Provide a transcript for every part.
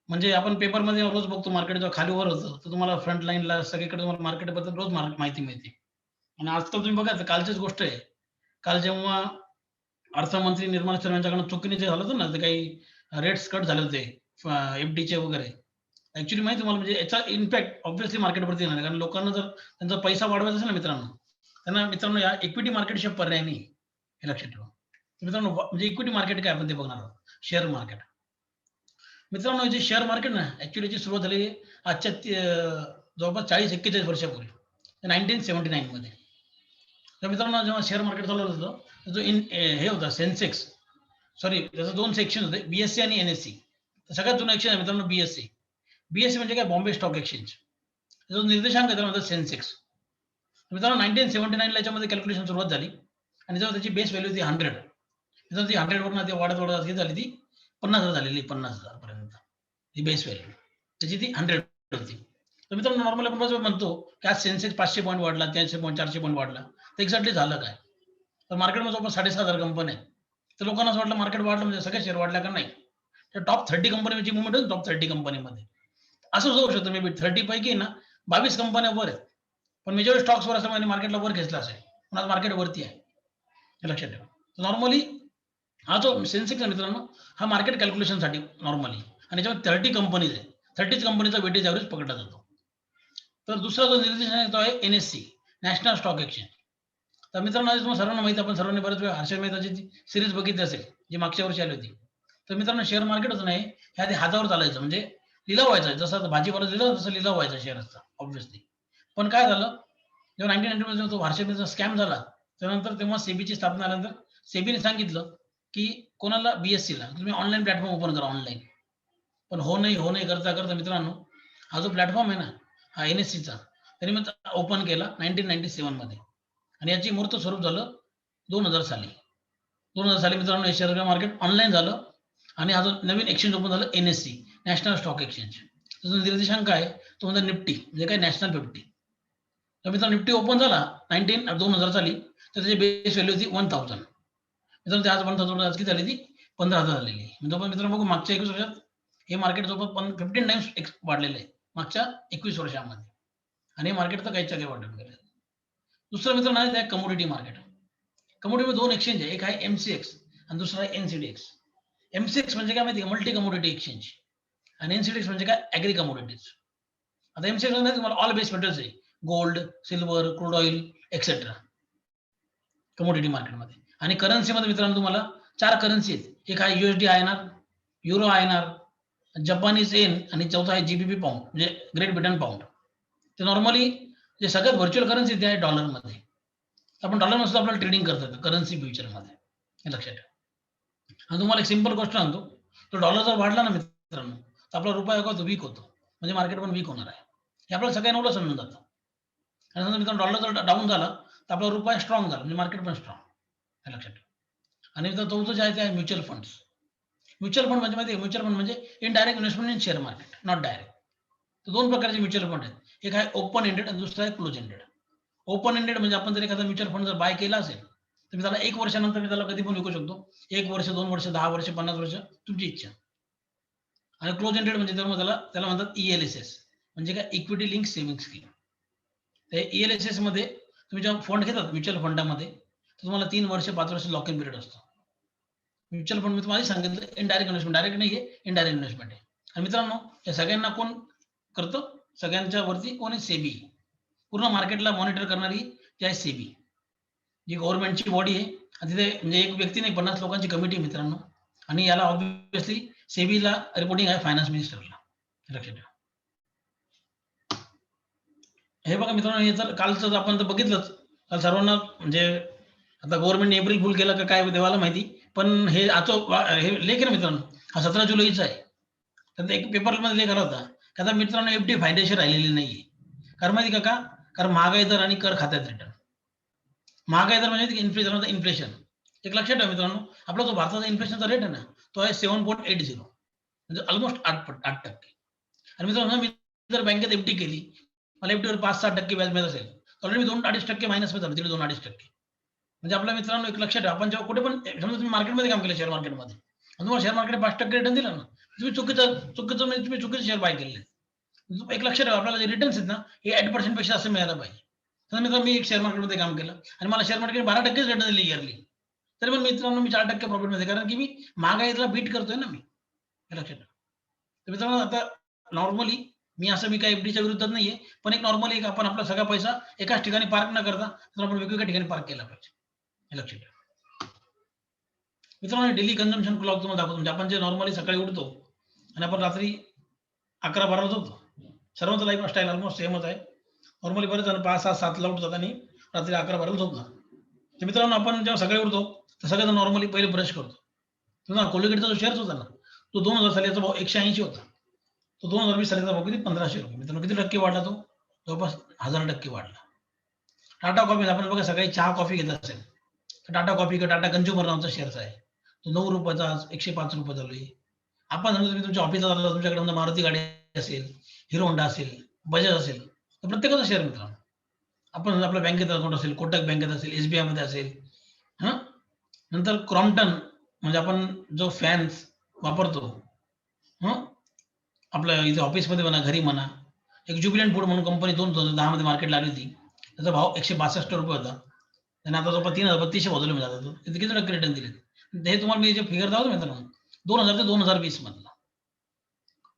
म्हणजे आपण पेपरमध्ये रोज बघतो मार्केट जेव्हा खाली वर होतं, तर तुम्हाला फ्रंट लाईनला सगळीकडे तुम्हाला मार्केटबद्दल रोज माहिती मिळते. आणि आजकाल तुम्ही बघा, तर कालचीच गोष्ट आहे. काल जेव्हा अर्थमंत्री निर्मला सीतारामन यांच्याकडून चुकीने जे झालं होतं ना, ते काही रेट्स कट झाले होते एफ-डीचे वगैरे. ॲक्चुअली माहिती आहे तुम्हाला म्हणजे याचा इम्पॅक्ट ऑब्व्हियसली मार्केटवरती येणार आहे. कारण लोकांना जर त्यांचा पैसा वाढवायचा असेल ना मित्रांनो, त्यांना मित्रांनो या इक्विटी मार्केटशिवाय पर्याय नाही. हे लक्षात ठेवा. तर मित्रांनो म्हणजे इक्विटी मार्केट काय आपण ते बघणार आहोत. Share market. मित्रांनो जे शेअर मार्केट ना ॲक्चुअली याची सुरुवात झाली आजच्या जवळपास 40-41 वर्षापूर्वी 1979 मध्ये. तर मित्रांनो जेव्हा शेअर मार्केट चालू होतं, तर जो हे होता सेन्सेक्स सॉरी त्याचं 2 सेक्शन होते, बी आणि एन तर सगळ्यात जुनं एक्सचेंज आहे मित्रांनो बी म्हणजे काय बॉम्बे स्टॉक एक्सचेंज. जो निर्देशांक आहे त्याला म्हणतात सेन्सेक्स. मित्रांनो 1979 ला याच्यामध्ये कॅल्क्युलेशन सुरुवात झाली आणि जेव्हा त्याची बेस व्हॅल्यू होती 100 मित्रांनो ती 100 वरनं ती वाढत किती झाली ती 50,000 झालेली 50,000 पर्यंत. ही बेस व्हॅल्यू. त्याची ती 100 होती. तर मित्रांनो नॉर्मली आपण कसं म्हणतो की आज सेन्सेक्स 500 पॉईंट वाढला, 300 पॉईंट, 400 पॉईंट वाढला. तर एक्झॅक्टली झालं काय? तर मार्केटमध्ये जवळपास 6,500 कंपन्या आहेत. तर लोकांना असं वाटलं मार्केट वाढलं म्हणजे सगळे शेअर वाढल्या का नाही? तर टॉप 30 कंपनीची मूव्हमेंट होती टॉप 30 कंपनीमध्ये. असं होऊ शकतं मे बी 30 पैकी ना 22 कंपन्या वर आहेत. पण मेजॉरिटी स्टॉक्सवर असं म्हणजे मार्केटला वर खेचलं असेल. पण आज मार्केट वरती आहे. हे लक्षात ठेवा. नॉर्मली हा जो सेन्सेक्स आहे मित्रांनो, हा मार्केट कॅल्क्युलेशनसाठी नॉर्मली आणि याच्यामध्ये 30 कंपनीज आहेत. 30 कंपनीचा वेटेज एव्हरेज पकडला जातो. तर दुसरा जो निर्देशांक आहे तो आहे एन-एस-सी नॅशनल स्टॉक एक्सचेंज. तर मित्रांनो आज तुम्हाला सर्वांना माहिती आपण सर्वांनी बऱ्याच वेळा हर्षद मेहताची जी सीरीज बघितली असेल, जी मागच्या वर्षी आली होती. तर मित्रांनो शेअर मार्केट होतं नाही, हे आधी हातावर चालायचं म्हणजे लिलाव व्हायचा. जसं भाजीपाला लिहिलं तसं लिलाव व्हायचा शेअर्सचा ऑब्व्हियसली. पण काय झालं, जेव्हा 1990 मध्ये तो हर्षद मेहताचा स्कॅम झाला, त्यानंतर तेव्हा सेबीची स्थापना झाल्यानंतर सेबीने सांगितलं, की कोणाला बी-एस-सीला तुम्ही ऑनलाईन प्लॅटफॉर्म ओपन करा ऑनलाईन. पण हो नाही करता मित्रांनो, हा जो प्लॅटफॉर्म आहे ना, हा एन-एस-सीचा त्यांनी मग ओपन केला 1997 मध्ये आणि याची मूर्त स्वरूप झालं 2000 साली. 2000 साली मित्रांनो हे शेअर मार्केट ऑनलाईन झालं आणि हा जो नवीन एक्सचेंज ओपन झालं एन-एस-सी नॅशनल स्टॉक एक्सचेंज. त्याचा निर्देशांक आहे तो म्हणजे निफ्टी म्हणजे काय नॅशनल 50. तर मित्रांनो निफ्टी ओपन झाला 2000 साली तर त्याची बेस व्हॅल्यू होती 1000. मित्रांनो ते आज 1000 आज किती झाली ती 15,000 झालेली आहे. म्हणजे मित्रांनो बघू मागच्या 21 वर्षात हे मार्केट जवळपास 15 टाइम्स वाढलेलं आहे मागच्या 21 वर्षामध्ये आणि हे मार्केट तर काहीच्या काही वाढत गेलं. दुसरं मित्रांनो आहे ते कमोडिटी मार्केट. कमोडिटीमध्ये 2 एक्सचेंज आहे. एक आहे एम-सी-एक्स आणि दुसरा आहे एन-सी-डी-एक्स. एम-सी-एक्स म्हणजे काय माहिती आहे का? मल्टी कमोडिटी एक्सचेंज आणि एन-सी-डी-एक्स म्हणजे काय? Agri commodities. आता एम-सी-एक्स म्हणजे तुम्हाला ऑल बेस मेटल्स आहे. Gold, silver, crude oil etcetera. Commodity मार्केटमध्ये आणि करन्सीमध्ये मित्रांनो तुम्हाला 4 करन्सी आहेत. एक आहे यूएसडी आयएनआर, युरो आयएनआर, जपानीज येन आणि चौथा आहे जीबीपी पाऊंड म्हणजे ग्रेट ब्रिटन पाऊंड. ते नॉर्मली जे सगळ्यात व्हर्च्युअल करन्सी ते आहे डॉलरमध्ये. आपण डॉलरमध्ये सुद्धा आपल्याला ट्रेडिंग करता येतं करन्सी फ्युचरमध्ये. हे लक्षात ठेवा. आणि तुम्हाला एक सिंपल गोष्ट सांगतो, तो डॉलर जर वाढला ना मित्रांनो, तर आपला रुपया काय होतो वीक होतो. म्हणजे मार्केट पण वीक होणार आहे. हे आपल्याला सगळ्यांना एवढं समजून जातं. आणि समजा मित्रांनो डॉलर जर डाऊन झाला, तर आपला रुपया स्ट्रॉंग झाला म्हणजे मार्केट पण स्ट्रॉंग. हे लक्षात ठेवा. आणि मित्रांनो चौथं जे आहे ते आहे म्युच्युअल फंड्स. म्युच्युअल फंड म्हणजे माहिती आहे म्युच्युअल फंड म्हणजे indirect investment in share market, not direct. तर 2 प्रकारचे म्युच्युअल फंड आहेत. एक आहे ओपन एंडेड आणि दुसरा आहे क्लोज एंडेड. ओपन एंडेड म्हणजे आपण जर एखादा म्युच्युअल फंड जर बाय केला असेल, तर मी त्याला 1 वर्षानंतर मी त्याला कधी पण विकू शकतो. 1 वर्ष, 2 वर्ष, 10 वर्ष, 50 वर्ष तुमची इच्छा. आणि क्लोज एंडेड म्हणजे तर मग त्याला म्हणतात ई-एल-एस-एस म्हणजे काय इक्विटी लिंक सेव्हिंग स्कीम. त्या ई-एल-एस-एस मध्ये तुम्ही जेव्हा फंड घेतात म्युच्युअल फंडामध्ये, तर तुम्हाला 3 वर्ष, 5 वर्ष लॉक इन पिरियड असतो. म्युच्युअल फंड मी तुम्हाला सांगितलं इनडायरेक्ट इन्व्हेस्टमेंट, डायरेक्ट नाही आहे, इनडायरेक्ट इन्व्हेस्टमेंट आहे. आणि मित्रांनो या सगळ्यांना कोण करतं? सगळ्यांच्या वरती कोण आहे? सेबी. पूर्ण मार्केटला मॉनिटर करणारी ती आहे सेबी. जी गव्हर्नमेंटची बॉडी आहे आणि तिथे म्हणजे एक व्यक्ती नाही 50 लोकांची कमिटी आहे मित्रांनो. आणि याला ऑब्व्हियसली सेबीला रिपोर्टिंग आहे फायनान्स मिनिस्टरला. लक्षात ठेवा. हे बघा मित्रांनो हे तर कालचं आपण तर बघितलंच. काल सर्वांना म्हणजे आता गव्हर्नमेंटने एप्रिल फुल केलं का काय देवाला माहिती. पण हे हे लेख आहे ना मित्रांनो, हा 17 जुलैचा आहे. तर एक पेपरमध्ये लेख आला होता. की आता मित्रांनो एफ-डी फायदेशीर राहिलेली नाहीये. कारण माहिती का? कारण महागाई दर आणि कर खात्यात रिटर्न. महागाई दर म्हणजे इन्फ्लेशन. एक लक्षात ठेवा मित्रांनो, आपला जो भारताचा इन्फ्लेशनचा रेट आहे ना, तो आहे 7.80 म्हणजे ऑलमोस्ट 8%. आणि मित्रांनो मी जर बँकेत एफ-डी केली, मला एफ-डीवर 5-6% व्याज मिळत असेल, तर ऑलरेडी 2-2.5% मायनसमध्ये झालं, 2-2.5%. म्हणजे आपल्या मित्रांनो एक लक्षात ठेवा, आपण जेव्हा कुठे पण समजा तुम्ही मार्केटमध्ये काम केलं शेअर मार्केटमध्ये आणि तुम्हाला शेअर मार्केट 5% रिटर्न दिला ना, तुम्ही चुकीचं म्हणजे तुम्ही चुकीचे शेअर बाय केलेले. एक लक्षात ठेवा, आपल्याला जे रिटर्न्स आहेत ना, हे 8% पेक्षा असं मिळायला पाहिजे. तर मित्रांनो, मी एक शेअर मार्केटमध्ये काम केलं आणि मला शेअर मार्केट 12%च रिटर्न दिली इयरली. तरी पण मित्रांनो, मी 4% प्रॉफिटमध्ये, कारण की मी महागाईला बीट करतोय ना मी. हे लक्षात ठेवा. तर मित्रांनो, आता नॉर्मली मी काही एफ-डीच्या विरुद्धात नाहीये, पण एक नॉर्मली एक आपण आपला सगळा पैसा एकाच ठिकाणी पार्क न करता, तर आपण वेगवेगळ्या ठिकाणी पार्क केला पाहिजे. हे लक्षात ठेवा. मित्रांनो, डेली कन्झम्पशन क्लॉक तुम्हाला दाखवतो. म्हणजे आपण जे नॉर्मली सकाळी उठतो आणि आपण रात्री 11-12ला झोपतो. सर्वांचं लाईफस्टाईल ऑलमोस्ट सेमच आहे. नॉर्मली बरेच जण 5, 6, 7ला उठतात आणि रात्री 11-12ला झोपतात. तर मित्रांनो, आपण जेव्हा सकाळी उठतो, तर सगळेजण नॉर्मली पहिले ब्रश करतो. पुन्हा कोलगेटचा जो शेअर्स होता ना, तो 2000 साली भाव 180 होता. तो 2020 सालीचा भाव किती ₹1500. मित्रांनो, किती टक्के वाढला तो? जवळपास 1000% वाढला. टाटा कॉफी आपण बघा सकाळी चहा, कॉफी घेत असेल, तर टाटा कॉफी किंवा टाटा कन्झ्युमर नावाचा शेअर्स आहे. तो ₹9 आज ₹105 चालू आहे. आपण समजा तुम्ही तुमच्या ऑफिसला जाता, तुमच्याकडे समजा मारुती गाडी असेल, हिरो होंडा असेल, बजाज असेल, तर प्रत्येकाचा शेअर मित्रांनो. आपण समजा आपल्या बँकेत अकाउंट असेल, कोटक बँकेत असेल, एस-बी-आयमध्ये असेल, हं. नंतर क्रॉम्प्टन म्हणजे आपण जो फॅन्स वापरतो, हं. आपल्या इथे ऑफिसमध्ये म्हणा, घरी म्हणा. एक ज्युबिलंट फूड म्हणून कंपनी 2010 मध्ये मार्केटला आली होती. त्याचा भाव ₹162 होता. आणि आता जवळपास 3200 भाव झाले आता तो. किती टक्के रिटर्न दिले? हे तुम्हाला मी जे फिगर दाखवतो मित्रांनो, 2000 ते 2020 मधला.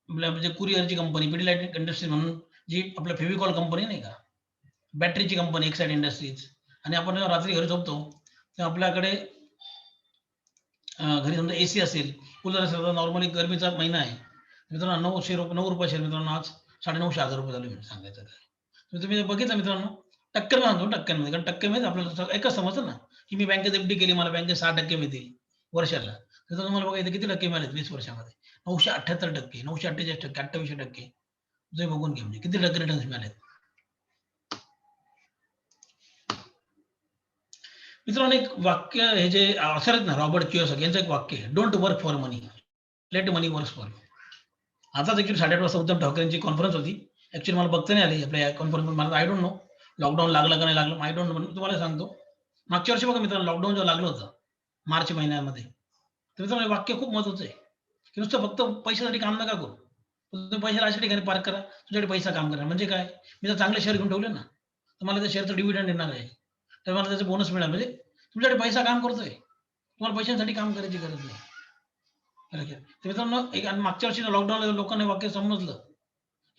आपल्या म्हणजे कुरिअरची कंपनी पिडिलाइट इंडस्ट्रीज म्हणून, जी आपल्या फेविकॉल कंपनी नाही का, बॅटरीची कंपनी एक्साइड इंडस्ट्रीज. आणि आपण जेव्हा रात्री घरी झोपतो, तेव्हा आपल्याकडे घरी समजा एसी असेल, कूलर असेल, तर नॉर्मली गरमीचा महिना आहे. मित्रांनो, ₹9 शेअर मित्रांनो आज ₹950,000 झाले म्हणजे सांगायचं तर. तर तुम्ही बघितलं मित्रांनो, टक्क्यांमध्ये सांगतो, टक्क्यांमध्ये. कारण टक्क्यामध्ये आपल्याला एकच समजतं ना, की मी बँकेत एफ-डी केली, मला बँकेत 6% मिळतील वर्षाला. तर तुम्हाला बघा इथे किती टक्के मिळाले 20 वर्षामध्ये? 978%, 948%, 28%. तुम्ही बघून घ्या म्हणजे किती टक्के रिटर्न्स मिळालेत. मित्रांनो, एक वाक्य, हे जे ऑथर आहेत ना, रॉबर्ट कियोसाकी यांचं एक वाक्य आहे, don't work for money, late money work for you. आताच ॲक्चुअली 8:30 वाजता उद्धव ठाकरेंची कॉन्फरन्स होती. ॲक्चुअली मला बघता नाही आली आपल्या या कॉन्फरन्समध्ये. मला आय डोंट नो लॉकडाऊन लागलं का नाही लागलं, आय डोंट नो. पण तुम्हाला सांगतो, मागच्या वर्षी बघा मित्रांनो, लॉकडाऊन जेव्हा लागलं होतं मार्च महिन्यामध्ये, तर मित्रांनो हे वाक्य खूप महत्त्वाचं आहे, की नुसतं फक्त पैशासाठी काम नका करू. तुम्ही पैशाला अशा ठिकाणी पार्क करा, तुमच्याकडे पैसा काम करा. म्हणजे काय? मी जर चांगले शेअर घेऊन ठेवले ना, तर मला त्या शेअरचं डिव्हिडंड येणार आहे. तर मला त्याचं बोनस मिळणार. म्हणजे तुमच्याकडे पैसा काम करतोय. तुम्हाला पैशांसाठी काम करायची गरज नाही. तर मित्रांनो, एक आणि मागच्या वर्षी लॉकडाऊनला लोकांना हे वाक्य समजलं,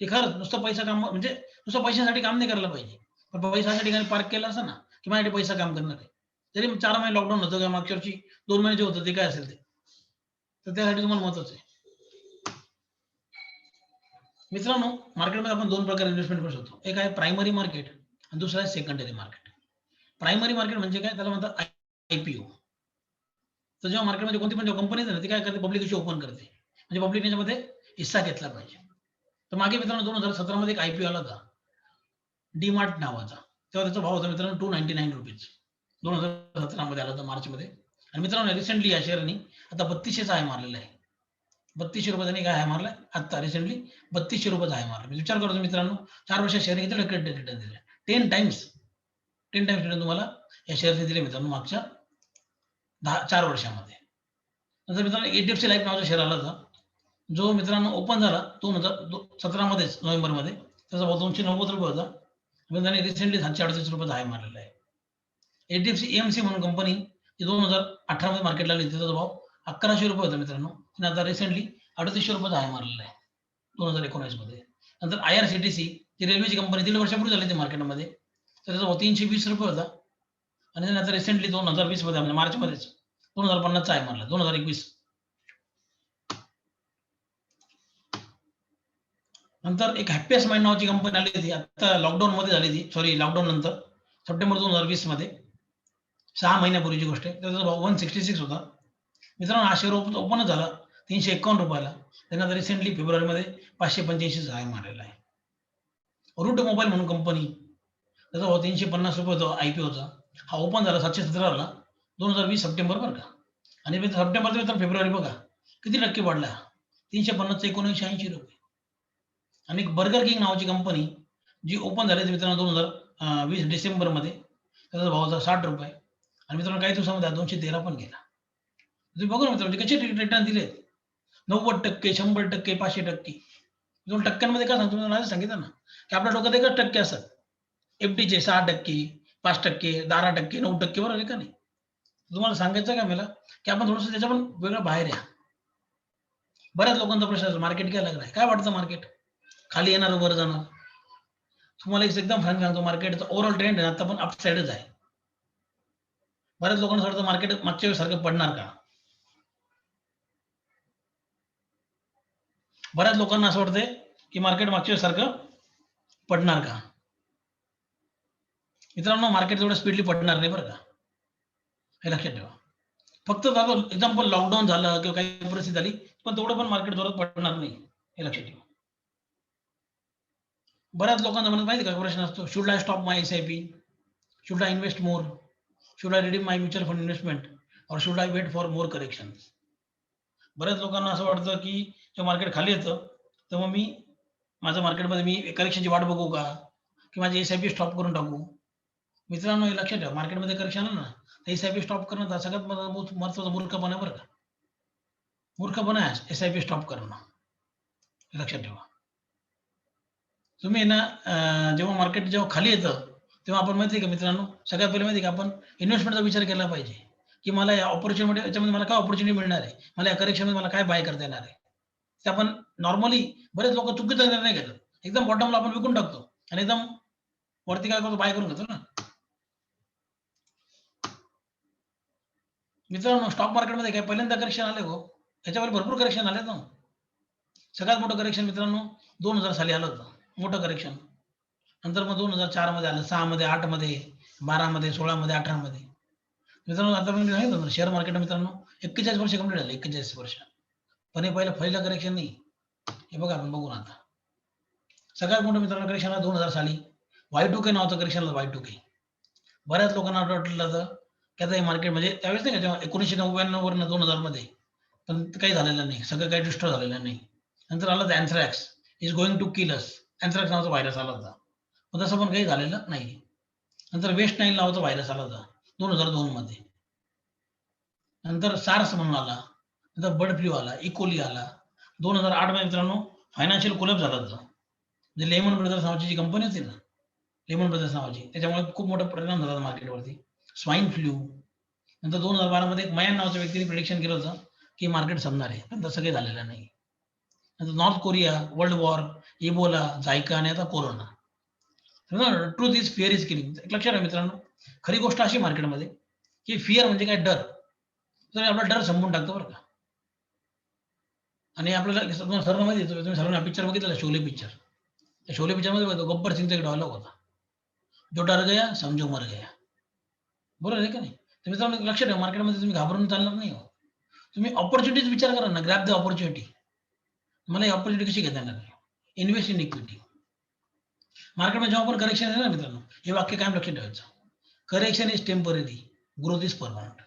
की खरंच नुसतं पैसा काम म्हणजे नुसतं पैशासाठी काम नाही करायला पाहिजे. पण पैसा अशा ठिकाणी पार्क केला असता ना, की माझ्यासाठी पैसा काम करणार आहे. जरी 4 महिने लॉकडाऊन होतं किंवा मागच्या वर्षी 2 महिने जे होतं ते काय असेल ते. तर त्यासाठी तुम्हाला महत्त्वाचं आहे. मित्रांनो, मार्केटमध्ये आपण 2 प्रकारे इन्व्हेस्टमेंट करू शकतो. एक आहे प्रायमरी मार्केट आणि दुसरं आहे सेकंडरी मार्केट. प्रायमरी मार्केट म्हणजे काय? त्याला म्हणतात आय-पी-ओ. तर जेव्हा मार्केटमध्ये कोणती पण जेव्हा कंपनी येते ना, ती काय करते? पब्लिक इश्यू ओपन करते. म्हणजे पब्लिकने त्याच्यामध्ये हिस्सा घेतला पाहिजे. तर मागे मित्रांनो 2017 मध्ये एक आय-पी-ओ आला होता. डी-मार्ट नावाचा. तेव्हा त्याचा भाव होता मित्रांनो ₹299. 2017 मध्ये आला होता मार्चमध्ये. आणि मित्रांनो रिसेंटली या शेअरनी आता 3200 चा हाय मारलेला आहे. ₹3200 त्यांनी काय हाय मारलाय? आता रिसेंटली ₹3200 चा हाय मारला. म्हणजे विचार करा तुम्ही मित्रांनो, 4 वर्षात शेअरने किती टक्के रिटर्न दिले? 10 टाइम्स. 10 टाइम्स रिटर्न तुम्हाला या शेअरने दिले मित्रांनो मागच्या 4 वर्षामध्ये. नंतर मित्रांनो एच-डी-एफ-सी लाईफ नावाचा शेअर आला होता. जो मित्रांनो ओपन झाला 2017 मध्येच नोव्हेंबरमध्ये. त्याचा भाव ₹290 होता. पण त्याने रिसेंटली ₹738 चा हाय मारलेला आहे. एच-डी-एफ-सी एम-सी म्हणून कंपनी, जी 2018 मध्ये मार्केटला आली, त्याचा भाव ₹1100 होता मित्रांनो. आणि आता रिसेंटली ₹3800 चा हाय मारलेला आहे 2019 मध्ये. नंतर आय-आर-सी-टी-सी, जी रेल्वेची कंपनी 1.5 वर्षापूर्वी झाली होती मार्केटमध्ये. तर त्याचा भाव ₹320 होता. आणि त्याने आता रिसेंटली 2020 मध्ये म्हणजे मार्चमध्येच 2050 चा हाय मारला. 2021. नंतर एक हॅपीएस्ट माइंड नावाची कंपनी आली होती. आता लॉकडाऊनमध्ये झाली ती. सॉरी, लॉकडाऊन नंतर सप्टेंबर 2020 मध्ये. 6 महिन्यापूर्वीची गोष्ट आहे. त्याचा भाव 166 होता. मित्रांनो हा शेअर ओपनच झाला ₹351 ला. त्याने आता रिसेंटली फेब्रुवारीमध्ये 585 चा हाय मारलेला आहे. रूट मोबाईल म्हणून कंपनी, त्याचा भाव ₹350 होता आय-पी-ओचा. हा ओपन झाला 717 ला 2020 सप्टेंबर बरं का. आणि सप्टेंबर ते फेब्रुवारी बघा किती टक्के वाढला. 350 चा ₹1980. आणि एक बर्गर किंग नावाची कंपनी, जी ओपन झाली होती मित्रांनो 2020 डिसेंबरमध्ये. त्याचा भाव होता ₹60. आणि मित्रांनो काही दिवसामध्ये 213 पण गेला. तुम्ही बघा ना मित्रांनो, कसे रिटर्न दिलेत. 90%, 100%, 500%. 2% काय सांगतो तुम्हाला सांगितलं ना, की आपल्या डोक्यात 1% असतात. एफडीचे 6%, 5%, 12%, 9% बरोबर आहे का नाही? तुम्हाला सांगायचं काय मला, की आपण थोडंसं त्याच्या पण वेगळं बाहेर या. बऱ्याच लोकांचा प्रश्न असतो, मार्केट काय लागलाय? काय वाटतं मार्केट? खाली येणार, वर जाणार? तुम्हाला एकदम फ्रँक सांगतो, मार्केटचा ओव्हरऑल ट्रेंड आहे आता पण अप साइडच आहे. बऱ्याच लोकांना असं वाटतं मार्केट मागच्या वेळेसारखं पडणार का? बऱ्याच लोकांना असं वाटतंय, की मार्केट मागच्या वेळेसारखं पडणार का? मित्रांनो, मार्केट तेवढं स्पीडली पडणार नाही बरं का. हे लक्षात ठेवा. फक्त एक्झाम्पल लॉकडाऊन झालं किंवा काही परिस्थिती झाली, पण तेवढं पण मार्केट जोरात पडणार नाही. हे लक्षात ठेवा. बऱ्याच लोकांना म्हणत माहिती का प्रश्न असतो, should I stop my SIP? Should I invest more? Should I redeem my mutual fund investment? Or should I wait for more corrections? बऱ्याच लोकांना असं वाटतं, की जेव्हा मार्केट खाली येतं, तेव्हा मी माझं मार्केटमध्ये मी करेक्शनची वाट बघू का? की माझी एस-आय-पी स्टॉप करून टाकू? मित्रांनो, हे लक्षात ठेवा, मार्केटमध्ये करेक्शन आलं ना, तर एस-आय-पी स्टॉप करणं हा सगळ्यात महत्त्वाचा मूर्खपणा आहे बरं का. मूर्खपणा आहे एस-आय-पी स्टॉप करणं. हे लक्षात ठेवा. तुम्ही ना जेव्हा मार्केट जेव्हा खाली येतं, तेव्हा आपण माहिती आहे का मित्रांनो, सगळ्यात पहिले माहिती आहे का आपण इन्व्हेस्टमेंटचा विचार केला पाहिजे, की मला या अपॉर्च्युनिटी याच्यामध्ये मला काय अपॉर्च्युनिटी मिळणार आहे? मला या करेक्शनमध्ये मला काय बाय करता येणार आहे? ते आपण नॉर्मली बरेच लोकं चुकीचा निर्णय घेतात. एकदम बॉटमला आपण विकून टाकतो आणि एकदम वरती काय करतो बाय करून घेतो ना. मित्रांनो, स्टॉक मार्केटमध्ये काय पहिल्यांदा करेक्शन आले हो. ह्याच्यावर भरपूर करेक्शन आलेत ना. सगळ्यात मोठं करेक्शन मित्रांनो 2000 साली आलं होतं. मोठं करेक्शन. नंतर मग 2004 मध्ये आलं, 6 मध्ये, 8 मध्ये, 12 मध्ये, 16 मध्ये, 18 मध्ये. मित्रांनो, आता मी सांगितलं ना, शेअर मार्केट मित्रांनो 41 वर्ष कंप्लीट झाले, 41 वर्ष. पण हे पहिलं करेक्शन नाही. हे बघा आपण बघू ना आता. सगळ्यात मोठं मित्रांनो करेक्शन आलं 2000 साली. Y2K नावाचं करेक्शन आलं, Y2K. बऱ्याच लोकांना वाटलं होतं, की आता हे मार्केट म्हणजे त्यावेळेस नाही का जेव्हा 1999 वरनं 2000 मध्ये, पण काही झालेलं नाही. सगळं काही डिस्ट्रॉय झालेलं नाही. नंतर आलं anthrax is going to kill us. Anthrax नावाचा व्हायरस आला होता. पण तसं पण काही झालेलं नाही. नंतर वेस्ट नाईल नावाचा व्हायरस आला होता 2002 मध्ये. नंतर सार्स म्हणून आला. नंतर बर्ड फ्लू आला, इकोली आला. 2008 मध्ये मित्रांनो फायनान्शियल कोलॅप्स झालं होतं. म्हणजे लेमन ब्रदर्स नावाची जी कंपनी होती ना, लेमन ब्रदर्स नावाची, त्याच्यामुळे खूप मोठा परिणाम झाला मार्केटवरती. Swine flu. नंतर 2012 मध्ये एक मयान नावाच्या व्यक्तीने प्रिडिक्शन केलं होतं, की मार्केट संपणार आहे. पण तसं काही झालेलं नाही. नंतर North Korea, world war, Ebola, Zika आणि आता corona. Truth is fear is killing. लक्षात ठेवा मित्रांनो, खरी गोष्ट अशी मार्केटमध्ये, की फिअर म्हणजे काय डर. तर आपला डर संपून टाकतो बरं का. आणि आपल्याला तुम्हाला सर्वांना माहिती आहे, तुम्ही सर्वांना पिक्चर बघितलेला शोले पिक्चर. त्या शोले पिक्चरमध्ये बघा गब्बर सिंगचा एक डायलॉग होता. जो डर गया समझो मर गया. बरोबर आहे का नाही? तर मित्रांनो लक्षात ठेवा, मार्केटमध्ये तुम्ही घाबरून चालणार नाही हो. तुम्ही अपॉर्च्युनिटीज विचार करा ना, ग्रॅब द अपॉर्च्युनिटी. मला ही अपॉर्च्युनिटी कशी घेता येणार नाही? Invest in equity. मार्केटमध्ये जेव्हा पण करेक्शन आहे ना मित्रांनो, हे वाक्य कायम लक्षात ठेवायचं. Correction is temporary, growth is permanent.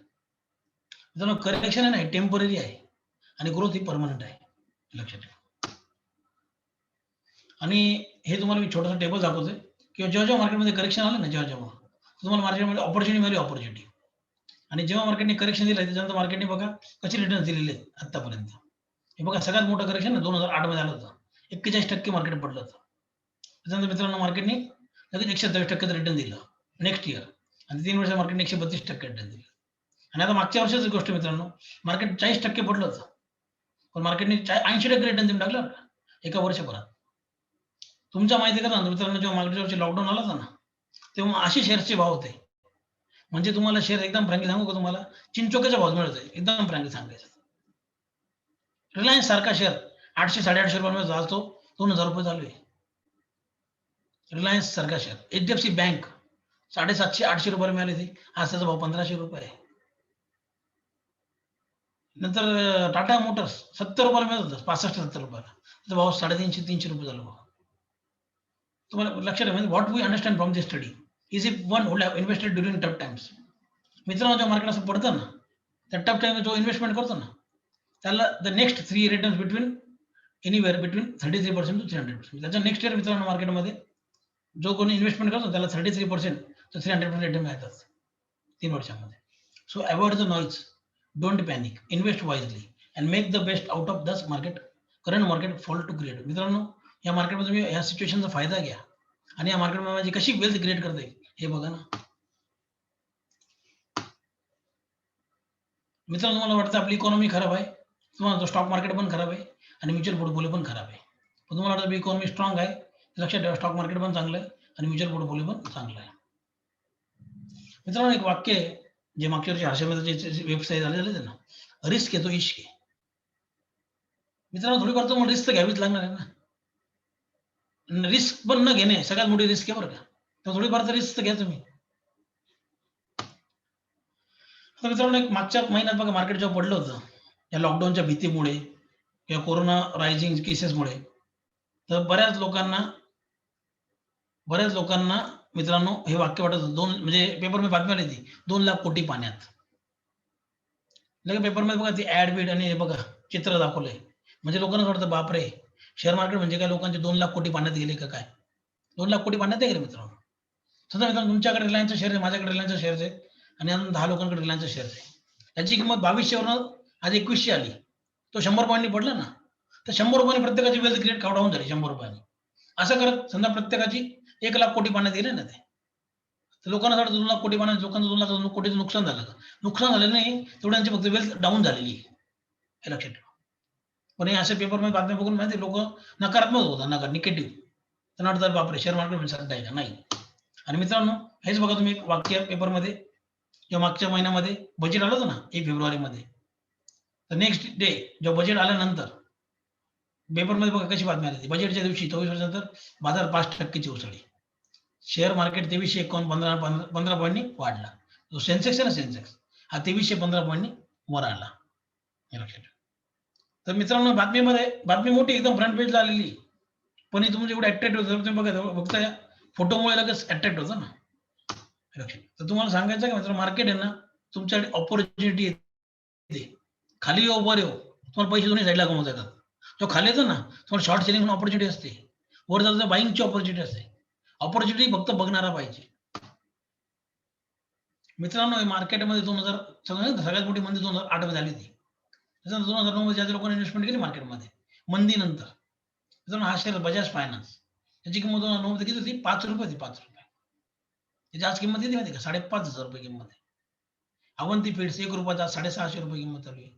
मित्रांनो, करेक्शन आहे ना टेम्पररी आहे आणि ग्रोथ ही परमनंट आहे. लक्षात ठेवा. आणि हे तुम्हाला मी छोटासा टेबल दाखवतोय, किंवा जेव्हा मार्केटमध्ये करेक्शन आलं ना, जेव्हा तुम्हाला मार्केटमध्ये अपॉर्च्युनिटी मिळाली अपॉर्च्युनिटी. आणि जेव्हा मार्केटने करेक्शन दिलं, त्याच्यानंतर मार्केटने बघा कसे रिटर्न्स दिलेले आहेत आत्तापर्यंत. हे बघा सगळ्यात मोठं करेक्शन ना 2008 मध्ये आलं होतं. 41% मार्केट पडलं होतं. त्याच्यानंतर मित्रांनो मार्केटने लगेच 127% रिटर्न दिलं नेक्स्ट इयर. आणि 3 वर्षात मार्केटने 132% रिटर्न दिलं. आणि आता मागच्या वर्षाची गोष्ट मित्रांनो, मार्केट 40% पडलं होतं. पण मार्केटने 80% रिटर्न देऊन टाकलं एका वर्षभरात. तुमच्या माहिती का ना मित्रांनो, जेव्हा मागच्या वर्षी लॉकडाऊन आला होता ना, तेव्हा असे शेअर्सचे भाव होते. म्हणजे तुम्हाला शेअर एकदम फ्रँकली सांगू का तुम्हाला, चिंचोक्याच्या भावात मिळत आहे. एकदम फ्रँकली सांगायचं. रिलायन्स सारखा शेअर 800 ₹850 मध्ये आज तो ₹2000 चालू आहे. रिलायन्स सारखा शेअर. एचडीएफसी बँक ₹750-800 मिळाले ते. आज त्याचा भाव ₹1500 आहे. नंतर टाटा मोटर्स ₹70 मिळत होतं. ₹65-70 त्याचा भाव ₹350-300 झाला भाव. तुम्हाला लक्षात ठेवा, what we understand from this study is if one would have invested during tough times. मित्रांनो, जेव्हा मार्केट असं पडतं ना, त्या टफ टाईमला जो इन्व्हेस्टमेंट करतो ना, त्याला the next 3 returns between anywhere between 33% to 300%. त्याच्या नेक्स्ट इयर मित्रांनो मार्केटमध्ये जो कोणी इन्व्हेस्टमेंट करतो त्याला 33% टू 300% रिटर्न मिळतात 3 वर्षांमध्ये. So avoid the noise, don't panic, invest wisely. And make the best out of this market current market fall to create. मित्रांनो, या मार्केटमध्ये तुम्ही या सिच्युएशनचा फायदा घ्या आणि या मार्केटमध्ये माझी कशी वेल्थ क्रिएट करता येईल हे बघा ना. मित्रांनो, तुम्हाला वाटतं आपली इकॉनॉमी खराब आहे, तुम्हाला स्टॉक मार्केट पण खराब आहे आणि म्युच्युअल पोर्टफोलिओ पण खराब आहे. पण तुम्हाला वाटतं इकॉनॉमी स्ट्रॉंग आहे, लक्षात ठेवा स्टॉक मार्केट पण चांगलं आहे आणि म्युच्युअल पोर्टफोलिओ पण चांगला आहे. मित्रांनो, एक वाक्य आहे जे मागच्या वर्षी हर्षवर्धनचे वेबसाईट झालेलं आहे ना, रिस्क आहे तो इश्क आहे. मित्रांनो, थोडीफार तुम्हाला रिस्क तर घ्यावीच लागणार आहे ना. रिस्क पण न घेणे सगळ्यात मोठी रिस्क आहे बरं का. तर थोडीफार तर रिस्क तर घ्या तुम्ही. तर मित्रांनो, एक मागच्या महिन्यात बघा मार्केट जेव्हा पडलं होतं, या लॉकडाऊनच्या भीतीमुळे किंवा कोरोना रायझिंग केसेसमुळे, तर बऱ्याच लोकांना मित्रांनो हे वाक्य वाटत होतं. म्हणजे पेपरमध्ये बातमी आली होती, 2,00,000 कोटी पाण्यात. लगेच पेपरमध्ये बघा ती ॲड-बीड आणि हे बघा चित्र दाखवलंय. म्हणजे लोकांना वाटतं बापरे! शेअर मार्केट म्हणजे काय लोकांचे 2,00,000 कोटी पाण्यात गेले का काय? 2,00,000 कोटी पाण्यात नाही गेले मित्रांनो. समजा मित्रांनो तुमच्याकडे रिलायन्सचे शेअर आहे, माझ्याकडे रिलायन्सचे शेअर्स आहेत आणि अजून 10 लोकांकडे रिलायन्सचे शेअर्स आहे. त्याची किंमत 2200 वरून आज 2100 आली. तो 100 पॉइंटनी पडला ना, तर 100 रुपयांनी प्रत्येकाची वेल्थ क्रिएट डाउन झाली 100 रुपयांनी. असं करत समजा प्रत्येकाची 1,00,000 कोटी पाण्यात गेले ना ते. तर लोकांना असं वाटतं 2,00,000 कोटी पाण्यात लोकांचं 2,00,000 कोटीचं नुकसान झालं का? नुकसान झालेलं नाही, तेवढ्यांची फक्त वेल्थ डाउन झालेली आहे. हे लक्षात ठेवा. पण हे अशा पेपरमध्ये बातम्या बघून माहिती लोकं नकारात्मक होतात, निगेटिव्ह. त्यांना वाटतं बापरे! शेअर मार्केट म्हणजे सट्टा आहे का? नाही. आणि मित्रांनो, हेच बघा तुम्ही एक वाक्य पेपरमध्ये किंवा मागच्या महिन्यामध्ये बजेट आलं होतं ना 1 फेब्रुवारीमध्ये. तर नेक्स्ट डे जेव्हा बजेट आल्यानंतर पेपरमध्ये बघा कशी बातमी आली. बजेटच्या दिवशी 24 वर्षानंतर बाजार 5% ची उसळली. शेअर मार्केट 2351 15 पॉइंटनी वाढला. जो सेन्सेक्स आहे ना सेन्सेक्स हा 2315 पॉइंटनी वर आला. हे लक्षात ठेवा. तर मित्रांनो, बातमी मोठी एकदम फ्रंट पेजला आलेली. पण हे तुमचं एवढं अट्रॅक्ट होतं तुम्ही बघा फक्त फोटोमुळे लगेच अट्रॅक्ट होतं ना. तर तुम्हाला सांगायचं का मित्रांनो, मार्केट आहे ना तुमच्याकडे अपॉर्च्युनिटी येते. खाली येऊ वर येऊ तुम्हाला पैसे दोन्ही साईडला कमवता येतात. तो खाली येतो ना तुम्हाला शॉर्ट सेलिंग म्हणून अपॉर्च्युनिटी असते. वर जातो बाईंगची अपॉर्च्युनिटी असते. अपॉर्च्युनिटी फक्त बघणारा पाहिजे. मित्रांनो, मार्केटमध्ये 2000 सगळ्यात मोठी मंदी 2008 मध्ये झाली होती. त्याच्यानंतर 2009 मध्ये ज्या लोकांनी इन्व्हेस्टमेंट केली मार्केटमध्ये मंदीनंतर, मित्रांनो हा शेअर बजाज फायनान्स त्याची किंमत 2009 मध्ये किती होती? ₹5 होती. ₹5. त्याची आज किंमत किती माहिती आहे का? ₹5,500 किंमत आहे. अवंती फीड्स ₹1 आज ₹650 किंमत चालू आहे.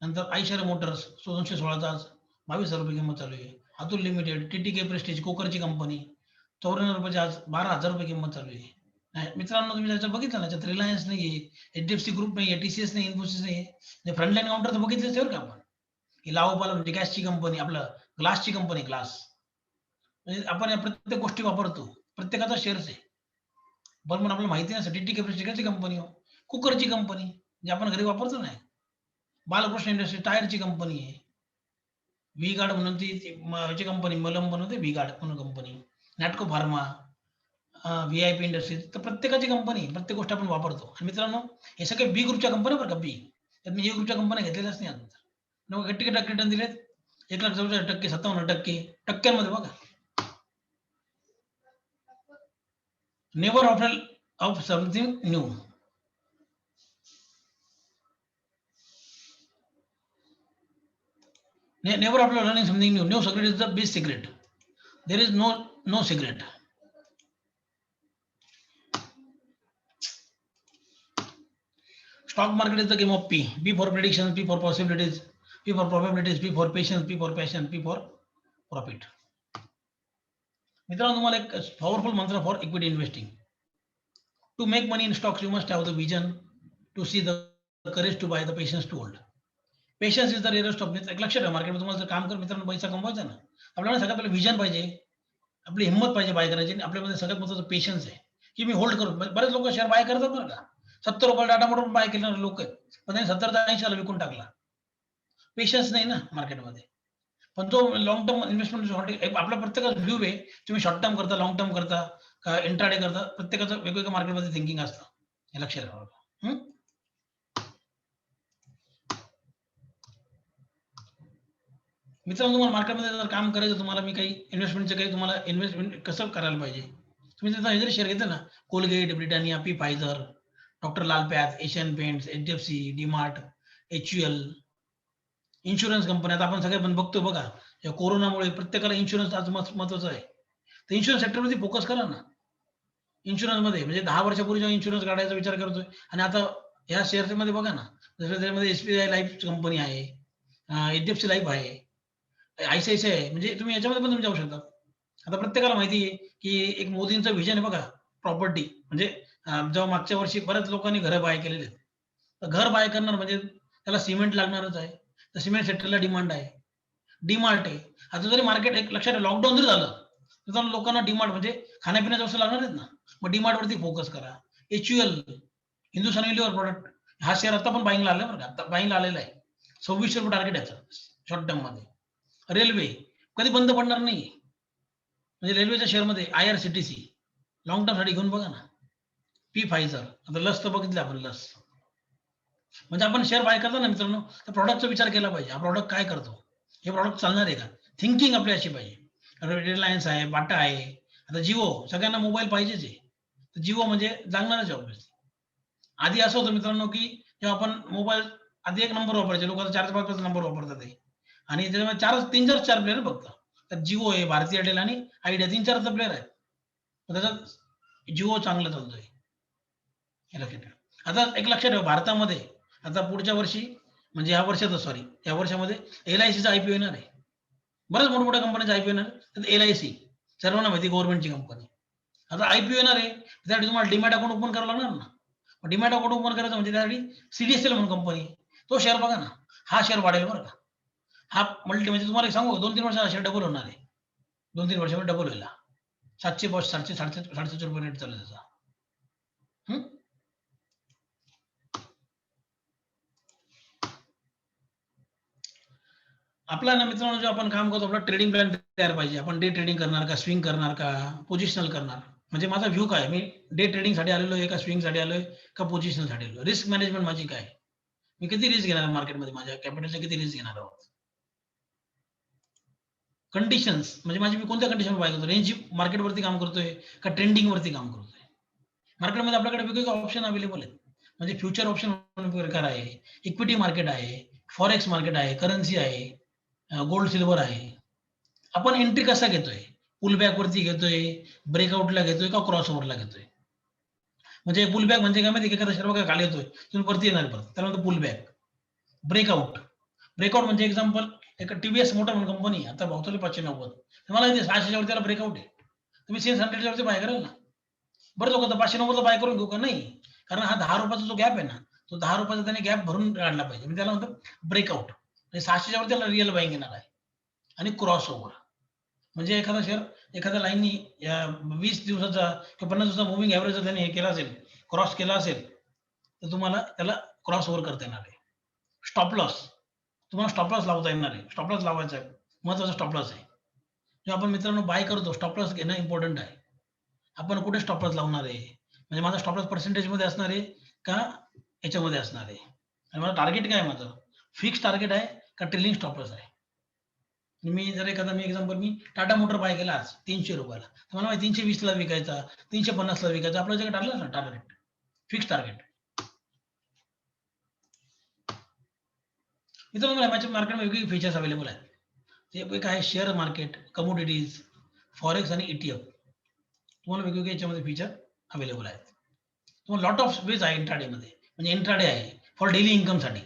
नंतर आयशर मोटर्स 216 आज ₹22,000 किंमत चालू आहे. अतुल लिमिटेड, टीटीके प्रेस्टिज, कोकरची कंपनी ₹94 आज ₹12,000 किंमत चालू आहे. मित्रांनो, तुम्ही त्याच्यात बघितलं ना, त्याच्यात रिलायन्स नाहीये, एचडीएफसी ग्रुप नाहीये, टीसीएस नाही, इन्फोसिस नाहीये. फ्रंटलाईन काउंटर तर बघितलेच बरं का आपण. ही लाओपाला म्हणजे गॅसची कंपनी, आपलं ग्लासची कंपनी ग्लास. म्हणजे आपण या प्रत्येक गोष्टी वापरतो. प्रत्येकाचा शेअर्स आहे. पण मग आपल्याला माहिती नसतं टीटीके प्रेस्टिजची कंपनी हो, कुकरची कंपनी जे आपण घरी वापरतो ना. बालकृष्ण इंडस्ट्री टायरची कंपनी आहे. व्ही गार्ड म्हणून ती ह्याची कंपनी मलम बनवते व्ही गार्ड म्हणून company. Natco Pharma, VIP Industries. तर प्रत्येकाची कंपनी, प्रत्येक गोष्ट आपण वापरतो. आणि मित्रांनो, हे सगळे बी ग्रुपच्या कंपन्या बरं का बी. त्यात मी ए ग्रुपच्या कंपन्या घेतलेल्याच नाही अजून. मग टक्के रिटर्न दिलेत 1,44,000%, 57% टक्क्यांमध्ये बघा. Never after of something new. Never after learning something new. No secret is the best secret. There is no secret. Stock market is the game of P. P for predictions, P for possibilities, P for probabilities, P for patience, P for passion, P for profit. मित्रांनो, तुम्हाला एक powerful मंत्र for equity investing. To make money in stocks you must have the vision to see the courage to buy the patience to hold. Patience is the rarest of. एक लक्षात ठेवा, मार्केटमध्ये तुम्हाला जर काम कर मित्रांनो पैसा कमवायचा ना, आपल्याला सगळ्यात पहिलं विजन पाहिजे, आपली हिंमत पाहिजे बाय करायची. आणि आपल्यामध्ये सगळ्यात महत्त्वाचं पेशन्स आहे की मी होल्ड करू. बरेच लोक शेअर बाय करतात बरं का. ₹70 टाटा मोटर बाय केलेले लोक आहेत, पण त्यांनी 70 ते 80 ला विकून टाकला. पेशन्स नाही ना मार्केटमध्ये. पण जो लॉंग टर्म इन्व्हेस्टमेंट आपला प्रत्येकाचा व्ह्यू आहे. तुम्ही शॉर्ट टर्म करता, लॉंग टर्म करता का इंट्राडे करता, प्रत्येकाचं वेगवेगळ्या मार्केटमध्ये थिंकिंग असतं. हे लक्षात ठेवा. मित्रांनो, तुम्हाला मार्केटमध्ये जर काम करायचं, तुम्हाला मी काही इन्व्हेस्टमेंटचं काही तुम्हाला इन्व्हेस्टमेंट कसं करायला पाहिजे. तुम्ही त्याचा हे जरी शेअर घेतले ना, Colgate, Britannia, P Pfizer, doctor Lal Path, Asian Paints, HDFC, DMart, HUL, insurance कंपन्या आता आपण सगळे पण बघतोय बघा, या कोरोनामुळे प्रत्येकाला इन्शुरन्स आज महत्वाचा आहे. तर इन्शुरन्स सेक्टरवरती फोकस करा ना. इन्शुरन्समध्ये म्हणजे 10 वर्षापूर्वी जेव्हा इन्शुरन्स काढायचा विचार करतोय आणि आता या शेअर्समध्ये बघा ना, जसं त्याच्यामध्ये एस-बी-आय लाईफ कंपनी आहे, एच-डी-एफ-सी लाईफ आहे, आय-सी-आय-सी-आय आहे. म्हणजे तुम्ही याच्यामध्ये पण तुम्ही जाऊ शकता. आता प्रत्येकाला माहिती आहे, की एक मोदींचं व्हिजन आहे बघा, प्रॉपर्टी म्हणजे जेव्हा मागच्या वर्षी बऱ्याच लोकांनी घरं बाय केलेली आहेत. तर घर बाय करणार म्हणजे त्याला सिमेंट लागणारच आहे. तर सिमेंट सेक्टरला डिमांड आहे. डी-मार्ट आहे. आता जरी मार्केट एक लक्षात ठेवा लॉकडाऊन जरी झालं, तर लोकांना डी-मार्ट म्हणजे खाण्यापिण्याच्या वस्तू लागणार आहेत ना. मग डी-मार्टवरती फोकस करा. एच-यू-एल हिंदुस्थान युनिलिव्हर प्रॉडक्ट हा शेअर आता पण बायिंगला आला बरं का. आता बायिंगला आलेला आहे. ₹26 टार्गेट याचं शॉर्ट टर्ममध्ये. रेल्वे कधी बंद पडणार नाही. म्हणजे रेल्वेच्या शेअरमध्ये आय-आर-सी-टी-सी लाँग टर्मसाठी घेऊन बघा ना. पी फायझर आता लस तर बघितलं आपण लस. म्हणजे आपण शेअर बाय करतो ना मित्रांनो, तर प्रॉडक्टचा विचार केला पाहिजे. हा प्रॉडक्ट काय करतो? हे प्रॉडक्ट चालणार आहे का? थिंकिंग आपली अशी पाहिजे. रिलायन्स आहे, बाटा आहे, आता जिओ सगळ्यांना मोबाईल पाहिजेच आहे. तर जिओ म्हणजे लागणारच आहे ऑब्व्हियसली. आधी असं होतं मित्रांनो, की जेव्हा आपण मोबाईल आधी एक नंबर वापरायचे. लोक आता 4-5 नंबर वापरतात आहे. आणि त्याच्यामध्ये 4 प्लेयर फक्त. तर जिओ आहे, भारती एअरटेल आणि आयडिया 3-4च प्लेयर आहेत. तर त्याच्यात जिओ चांगला चालतोय. हे लक्षात ठेवा. आता एक लक्षात ठेवा भारतामध्ये आता पुढच्या वर्षी म्हणजे या वर्षातच सॉरी या वर्षामध्ये एल-आय-सीचा आय-पी-ओ येणार आहे. बऱ्याच मोठमोठ्या कंपन्यांचा आय-पी-ओ येणार आहे. तर एल-आय-सी सर्वांना माहिती गव्हर्नमेंटची कंपनी. आता आय-पी-ओ येणार आहे. त्यासाठी तुम्हाला डीमॅट अकाउंट ओपन करावं लागणार ना. डीमॅट अकाउंट ओपन करायचं म्हणजे त्यासाठी सी-डी-एस-एल म्हणून कंपनी. तो शेअर बघा ना. हा शेअर वाढेल बरं का. हा म्हणजे तुम्हाला एक सांगू 2-3 वर्षात हा शेअर डबल होणार आहे. 2-3 वर्षामध्ये डबल होईल हा. 700 ₹700 रेट चालू आहे त्याचा. हं. आपला ना मित्रांनो जे आपण काम करतो आपला ट्रेडिंग प्लॅन तयार पाहिजे. आपण डे ट्रेडिंग करणार का, स्विंग करणार का, पोझिशनल करणार? म्हणजे माझा व्ह्यू काय? मी डे ट्रेडिंगसाठी आलेलो आहे का स्विंगसाठी आलोय का पोझिशनलसाठी आलोय? रिस्क मॅनेजमेंट माझी काय? मी किती रिस्क घेणार मार्केटमध्ये माझ्या कॅपिटलच्या किती रिस्क घेणार आहोत? कंडिशन्स म्हणजे माझी मी कोणत्या कंडिशनवर बाय करतो? रेंज मार्केटवरती काम करतोय का ट्रेंडिंगवरती काम करतोय? मार्केटमध्ये आपल्याकडे वेगवेगळे ऑप्शन अवेलेबल आहेत. म्हणजे फ्युचर ऑप्शन प्रकार आहे, इक्विटी मार्केट आहे, फॉरेक्स मार्केट आहे, करन्सी आहे, गोल्ड सिल्व्हर आहे. आपण एंट्री कसा घेतोय? पुल बॅकवरती घेतोय, ब्रेकआउटला घेतोय का क्रॉसओव्हरला घेतोय? म्हणजे पुल बॅक म्हणजे काय माहिती आहे का? एखादा शेअर बघा खाली येतोय, तुम्ही वरती येणार परत. त्याला म्हणतो पुल बॅक. ब्रेकआउट. ब्रेकआउट म्हणजे एक्झाम्पल एक टी-व्ही-एस मोटर म्हणून कंपनी आहे. आता भाव चालू आहे 590. मला माहिती आहे 600 च्या वरती त्याला ब्रेकआउट आहे. तुम्ही 600 च्या वरती बाय कराल ना. बरेच लोकं तर 590 ला बाय करून घेऊ का? नाही. कारण हा ₹10 चा जो गॅप आहे ना, तो ₹10 चा त्याने गॅप भरून काढला पाहिजे. म्हणजे त्याला म्हणतात ब्रेकआउट. म्हणजे 600 च्या वरती त्याला रिअल बायिंग येणार आहे. आणि क्रॉसओव्हर. म्हणजे एखादा शेअर एखाद्या लाईननी 20 दिवसाचा किंवा 50 दिवसाचा मूव्हिंग एव्हरेज जर त्याने हे केला असेल, क्रॉस केला असेल, तर तुम्हाला त्याला क्रॉस ओव्हर करता येणार आहे. Stop loss. तुम्हाला स्टॉप लॉस लावता येणार आहे. स्टॉप लॉस लावायचा आहे. महत्त्वाचा स्टॉप लॉस आहे. जेव्हा आपण मित्रांनो बाय करतो, स्टॉप लॉस घेणं इम्पोर्टंट आहे. आपण कुठे स्टॉप लॉस लावणार आहे? म्हणजे माझा स्टॉप लॉस पर्सेंटेजमध्ये असणार आहे का याच्यामध्ये असणार आहे? आणि माझं टार्गेट काय आहे माझं? फिक्स टार्गेट आहे का ट्रेलिंग स्टॉप लॉस आहे? मी जर एखादा एक्झाम्पल मी टाटा मोटर बाय केला आज ₹300 ला. तर मला माहिती 320 ला विकायचा, 350 ला विकायचा. आपलं जे ठरलं ना टार्गेट, फिक्स टार्गेट. मित्रांनो एमआयच्या मार्केटमध्ये वेगवेगळे फीचर्स अवेलेबल आहेत. ते एक आहे शेअर मार्केट, कमोडिटीज, फॉरेक्स आणि ईटीएफ. तुम्हाला वेगवेगळे याच्यामध्ये फीचर अवेलेबल आहेत. तुम्हाला लॉट ऑफ वेज आहे इंट्राडेमध्ये. म्हणजे इंट्राडे आहे फॉर डेली इन्कमसाठी.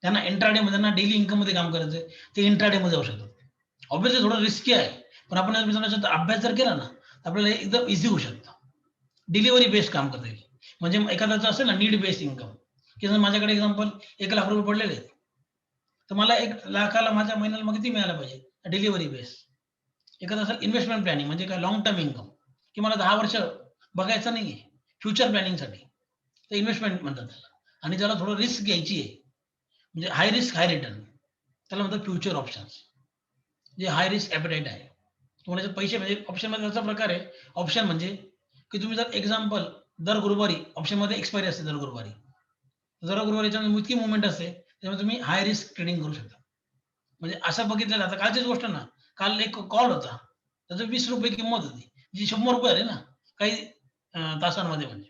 त्यांना इंट्राडेमध्ये त्यांना डेली इन्कममध्ये काम करायचं आहे, ते इंट्राडेमध्ये जाऊ शकतात. ऑब्व्हियसली थोडं रिस्की आहे. पण आपण जर मित्रांनो अभ्यास जर केला ना, तर आपल्याला हे एकदम ईझी होऊ शकतं. डिलिव्हरी बेस्ड काम करता येईल. म्हणजे एखाद्याचं असेल ना नीड बेस्ड इन्कम, की जर माझ्याकडे एक्झाम्पल ₹1,00,000 पडलेले आहेत. तर मला 1,00,000ला माझ्या महिन्याला मग किती मिळायला पाहिजे? Delivery base. एखादं असं इन्व्हेस्टमेंट प्लॅनिंग म्हणजे काय लाँग टर्म इन्कम, की मला 10 वर्ष बघायचं नाहीये. फ्युचर प्लॅनिंगसाठी. ते इन्व्हेस्टमेंट म्हणतात त्याला. आणि ज्याला थोडं रिस्क घ्यायची आहे, म्हणजे हाय रिस्क हाय रिटर्न. त्याला म्हणतात फ्युचर ऑप्शन्स. जे हाय रिस्क ॲपेटाईट आहे. तुम्हाला जर पैसे म्हणजे ऑप्शनमध्ये असा प्रकार आहे, ऑप्शन म्हणजे की तुम्ही जर एक्झाम्पल दर गुरुवारी ऑप्शनमध्ये एक्सपायरी असते दर गुरुवारी. दर गुरुवारी याच्यामध्ये इतकी मूव्हमेंट असते, त्यामुळे तुम्ही हाय रिस्क ट्रेडिंग करू शकता. म्हणजे असं बघितलं आता कालचीच गोष्ट ना, काल एक कॉल होता. त्याचं ₹20 किंमत होती. जी ₹100 आली ना, काही तासांमध्ये म्हणजे.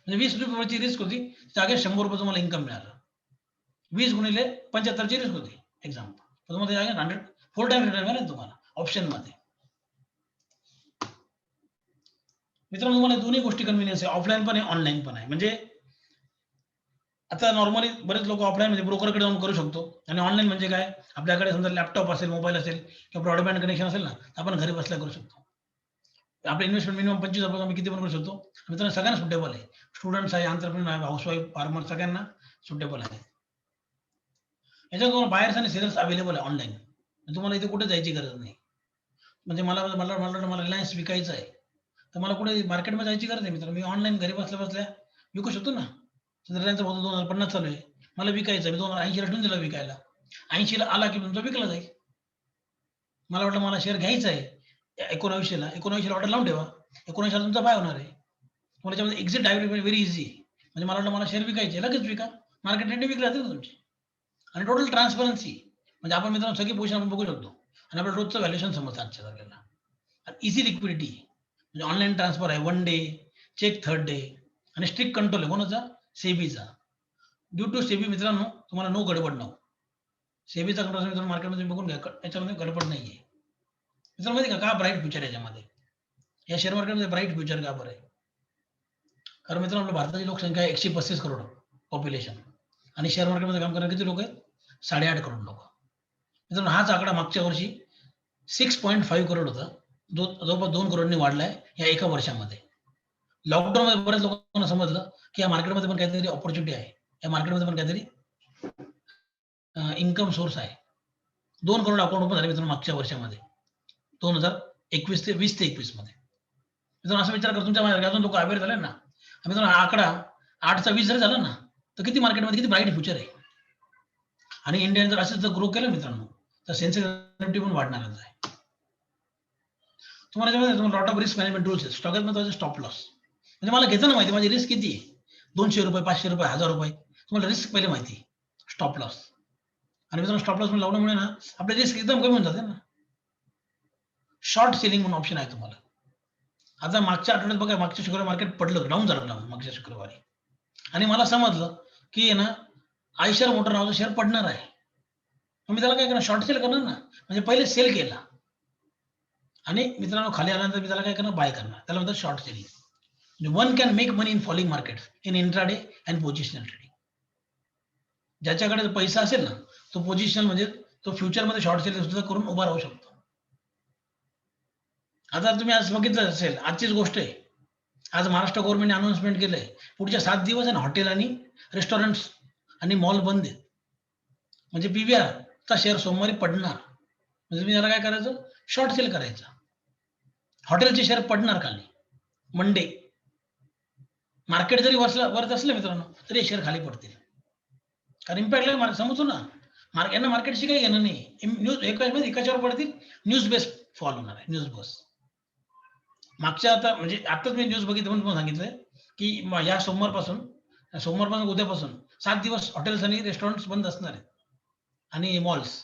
म्हणजे ₹20 वरची रिस्क होती. जागेत ₹100 तुम्हाला इन्कम मिळालं. 20 गुणिले 75 ची रिस्क होती एक्झाम्पल. तुम्हाला 100 फुल टाइम रिटर्न मिळेल तुम्हाला ऑप्शन मध्ये. मित्रांनो तुम्हाला दोन्ही गोष्टी कन्व्हिनियन्स आहे, ऑफलाईन पण आहे ऑनलाईन पण आहे. म्हणजे आता नॉर्मली बरेच लोक ऑफलाईन म्हणजे ब्रोकरकडे जाऊन करू शकतो आणि ऑनलाईन म्हणजे काय, आपल्याकडे समजा लॅपटॉप असेल, मोबाईल असेल किंवा ब्रॉडबँड कनेक्शन असेल ना, आपण घरी बसल्या करू शकतो. आपलं इन्व्हेस्टमेंट मिनिमम 25,000 आम्ही किती पण करू शकतो. मित्रांनो सगळ्यांना सुटेबल आहे. स्टुडंट्स आहे, एंटरप्रेन्योर आहे, हाऊसवाईफ, फार्मर सगळ्यांना सुटेबल आहे. याच्यात तुम्हाला बायर्स आणि सेलर्स अवेलेबल आहे ऑनलाईन. तुम्हाला इथे कुठे जायची गरज नाही. म्हणजे मला रिलायन्स विकायचं आहे. तर मला कुठे मार्केटमध्ये जायची गरज नाही मित्रांनो. मी ऑनलाईन घरी बसल्या-बसल्या विकू शकतो ना. रिलायन्सचा भाव 2050 चालू आहे. मला विकायचं आहे. मी 2080 ला ठेवून दिला विकायला. 80 ला आला की तुमचा विकला जाईल. मला वाटलं मला शेअर घ्यायचा आहे 19 ला. 19 ला ऑर्डर लावून ठेवा. 19 ला तुमचा बाय होणार आहे. तुम्हाला त्याच्यामध्ये एक्झिट आहे व्हेरी ईझी. म्हणजे मला वाटलं मला शेअर विकायचे, लगेच विका. मार्केट रेटने विकले जातील ना तुमचे. आणि टोटल ट्रान्सपरन्सी म्हणजे आपण मित्रांनो सगळी पोझिशन आपण बघू शकतो आणि आपल्याला रोजचं व्हॅल्युएशन समजतं आजच्या तारखेला. आणि इझी लिक्विडिटी म्हणजे ऑनलाईन ट्रान्सफर आहे, 1 डे, चेक 3rd डे आणि स्ट्रिक्ट कंट्रोल आहे कोणाचा? सेबीचा. ड्यू टू सेबी मित्रांनो तुम्हाला नो गडबड नो. सेबीचा कंट्रोल मित्रांनो मार्केटमध्ये बघून घ्या, याच्यामध्ये गडबड नाहीये. मित्रांनो माहिती का ब्राईट फ्युचर याच्यामध्ये? या शेअर मार्केटमध्ये ब्राईट फ्युचर का बरं आहे? कारण मित्रांनो आपल्या भारताची लोकसंख्या 135 करोड पॉप्युलेशन आणि शेअर मार्केटमध्ये काम करणारे किती लोक आहेत? 8.5 करोड लोक. मित्रांनो हाच आकडा मागच्या वर्षी 6.5 करोड होता. जवळपास 2 करोडनी वाढलाय या एका वर्षामध्ये. लॉकडाऊनमध्ये बऱ्याच लोकांना समजलं की या मार्केटमध्ये पण काहीतरी अपॉर्च्युनिटी आहे. या मार्केटमध्ये पण काहीतरी इन्कम सोर्स आहे. 2 करोड अकाउंट ओपन झाले मित्रांनो मागच्या वर्षामध्ये 2021 ते 20 ते 21 मध्ये. मित्रांनो असा विचार करा तुमच्या माझ्या अजून लोक अवेअर झाले ना. मित्रांनो हा आकडा 8 चा 20 जरी झाला ना, तर किती मार्केटमध्ये किती ब्राईट फ्युचर आहे. आणि इंडियाने जर असंच ग्रो केलं मित्रांनो, तर सेन्सिटिव्हिटी पण वाढणारच आहे. तुम्हाला lot of risk management tools आहेत. स्टॉक महत्वाचे स्टॉप लॉस. म्हणजे मला घेताना माहिती माझी रिस्क किती आहे. ₹200, ₹500, ₹1000. तुम्हाला रिस्क पहिले माहिती. Stop loss. आणि मित्रांनो स्टॉप लॉस लावण्यामुळे ना आपली रिस्क एकदम कमी होऊन जाते ना. शॉर्ट सेलिंग म्हणून ऑप्शन आहे तुम्हाला. आता मागच्या आठवड्यात बघा मागच्या शुक्रवारी मार्केट पडलं, डाऊन झालं ना मागच्या शुक्रवारी. आणि मला समजलं की आहे ना आयशर मोटर नावाचं शेअर पडणार आहे. मग मी त्याला काय करणार शॉर्ट सेल करणार ना. म्हणजे पहिले सेल केला. आणि मित्रांनो खाली आल्यानंतर मी त्याला काय करणार बाय करणार. त्याला म्हणतात short selling. One can make money in falling market in intraday and positional trading. ज्याच्याकडे पैसा असेल ना तो पोझिशनल म्हणजे तो फ्युचरमध्ये शॉर्ट सेलिंग सुद्धा करून उभा राहू शकतो. आता तुम्ही आज बघितलं असेल आजचीच गोष्ट आहे. आज महाराष्ट्र गव्हर्नमेंटने अनाउन्समेंट केलंय पुढच्या 7 दिवस आहे ना हॉटेल आणि रेस्टॉरंट्स आणि मॉल बंद आहेत. म्हणजे पीव्हीआर चा शेअर सोमवारी पडणार. म्हणजे तुम्ही याला काय करायचं शॉर्ट सेल करायचं. हॉटेलचे शेअर पडणार खाली मंडे. मार्केट जरी वरच असलं मित्रांनो तरी शेअर खाली पडतील. कारण इम्पॅक्ट मला समजतो ना. यांना मार्केटशी काही घेणं नाही. न्यूज एकाच्यावर पडतील न्यूज बेस फॉल होणार आहे. News base. मागच्या आता म्हणजे आताच मी न्यूज बघितलं म्हणून सांगितलंय की या सोमवारपासून उद्यापासून 7 दिवस हॉटेल्स आणि रेस्टॉरंट्स बंद असणार आहेत. आणि मॉल्स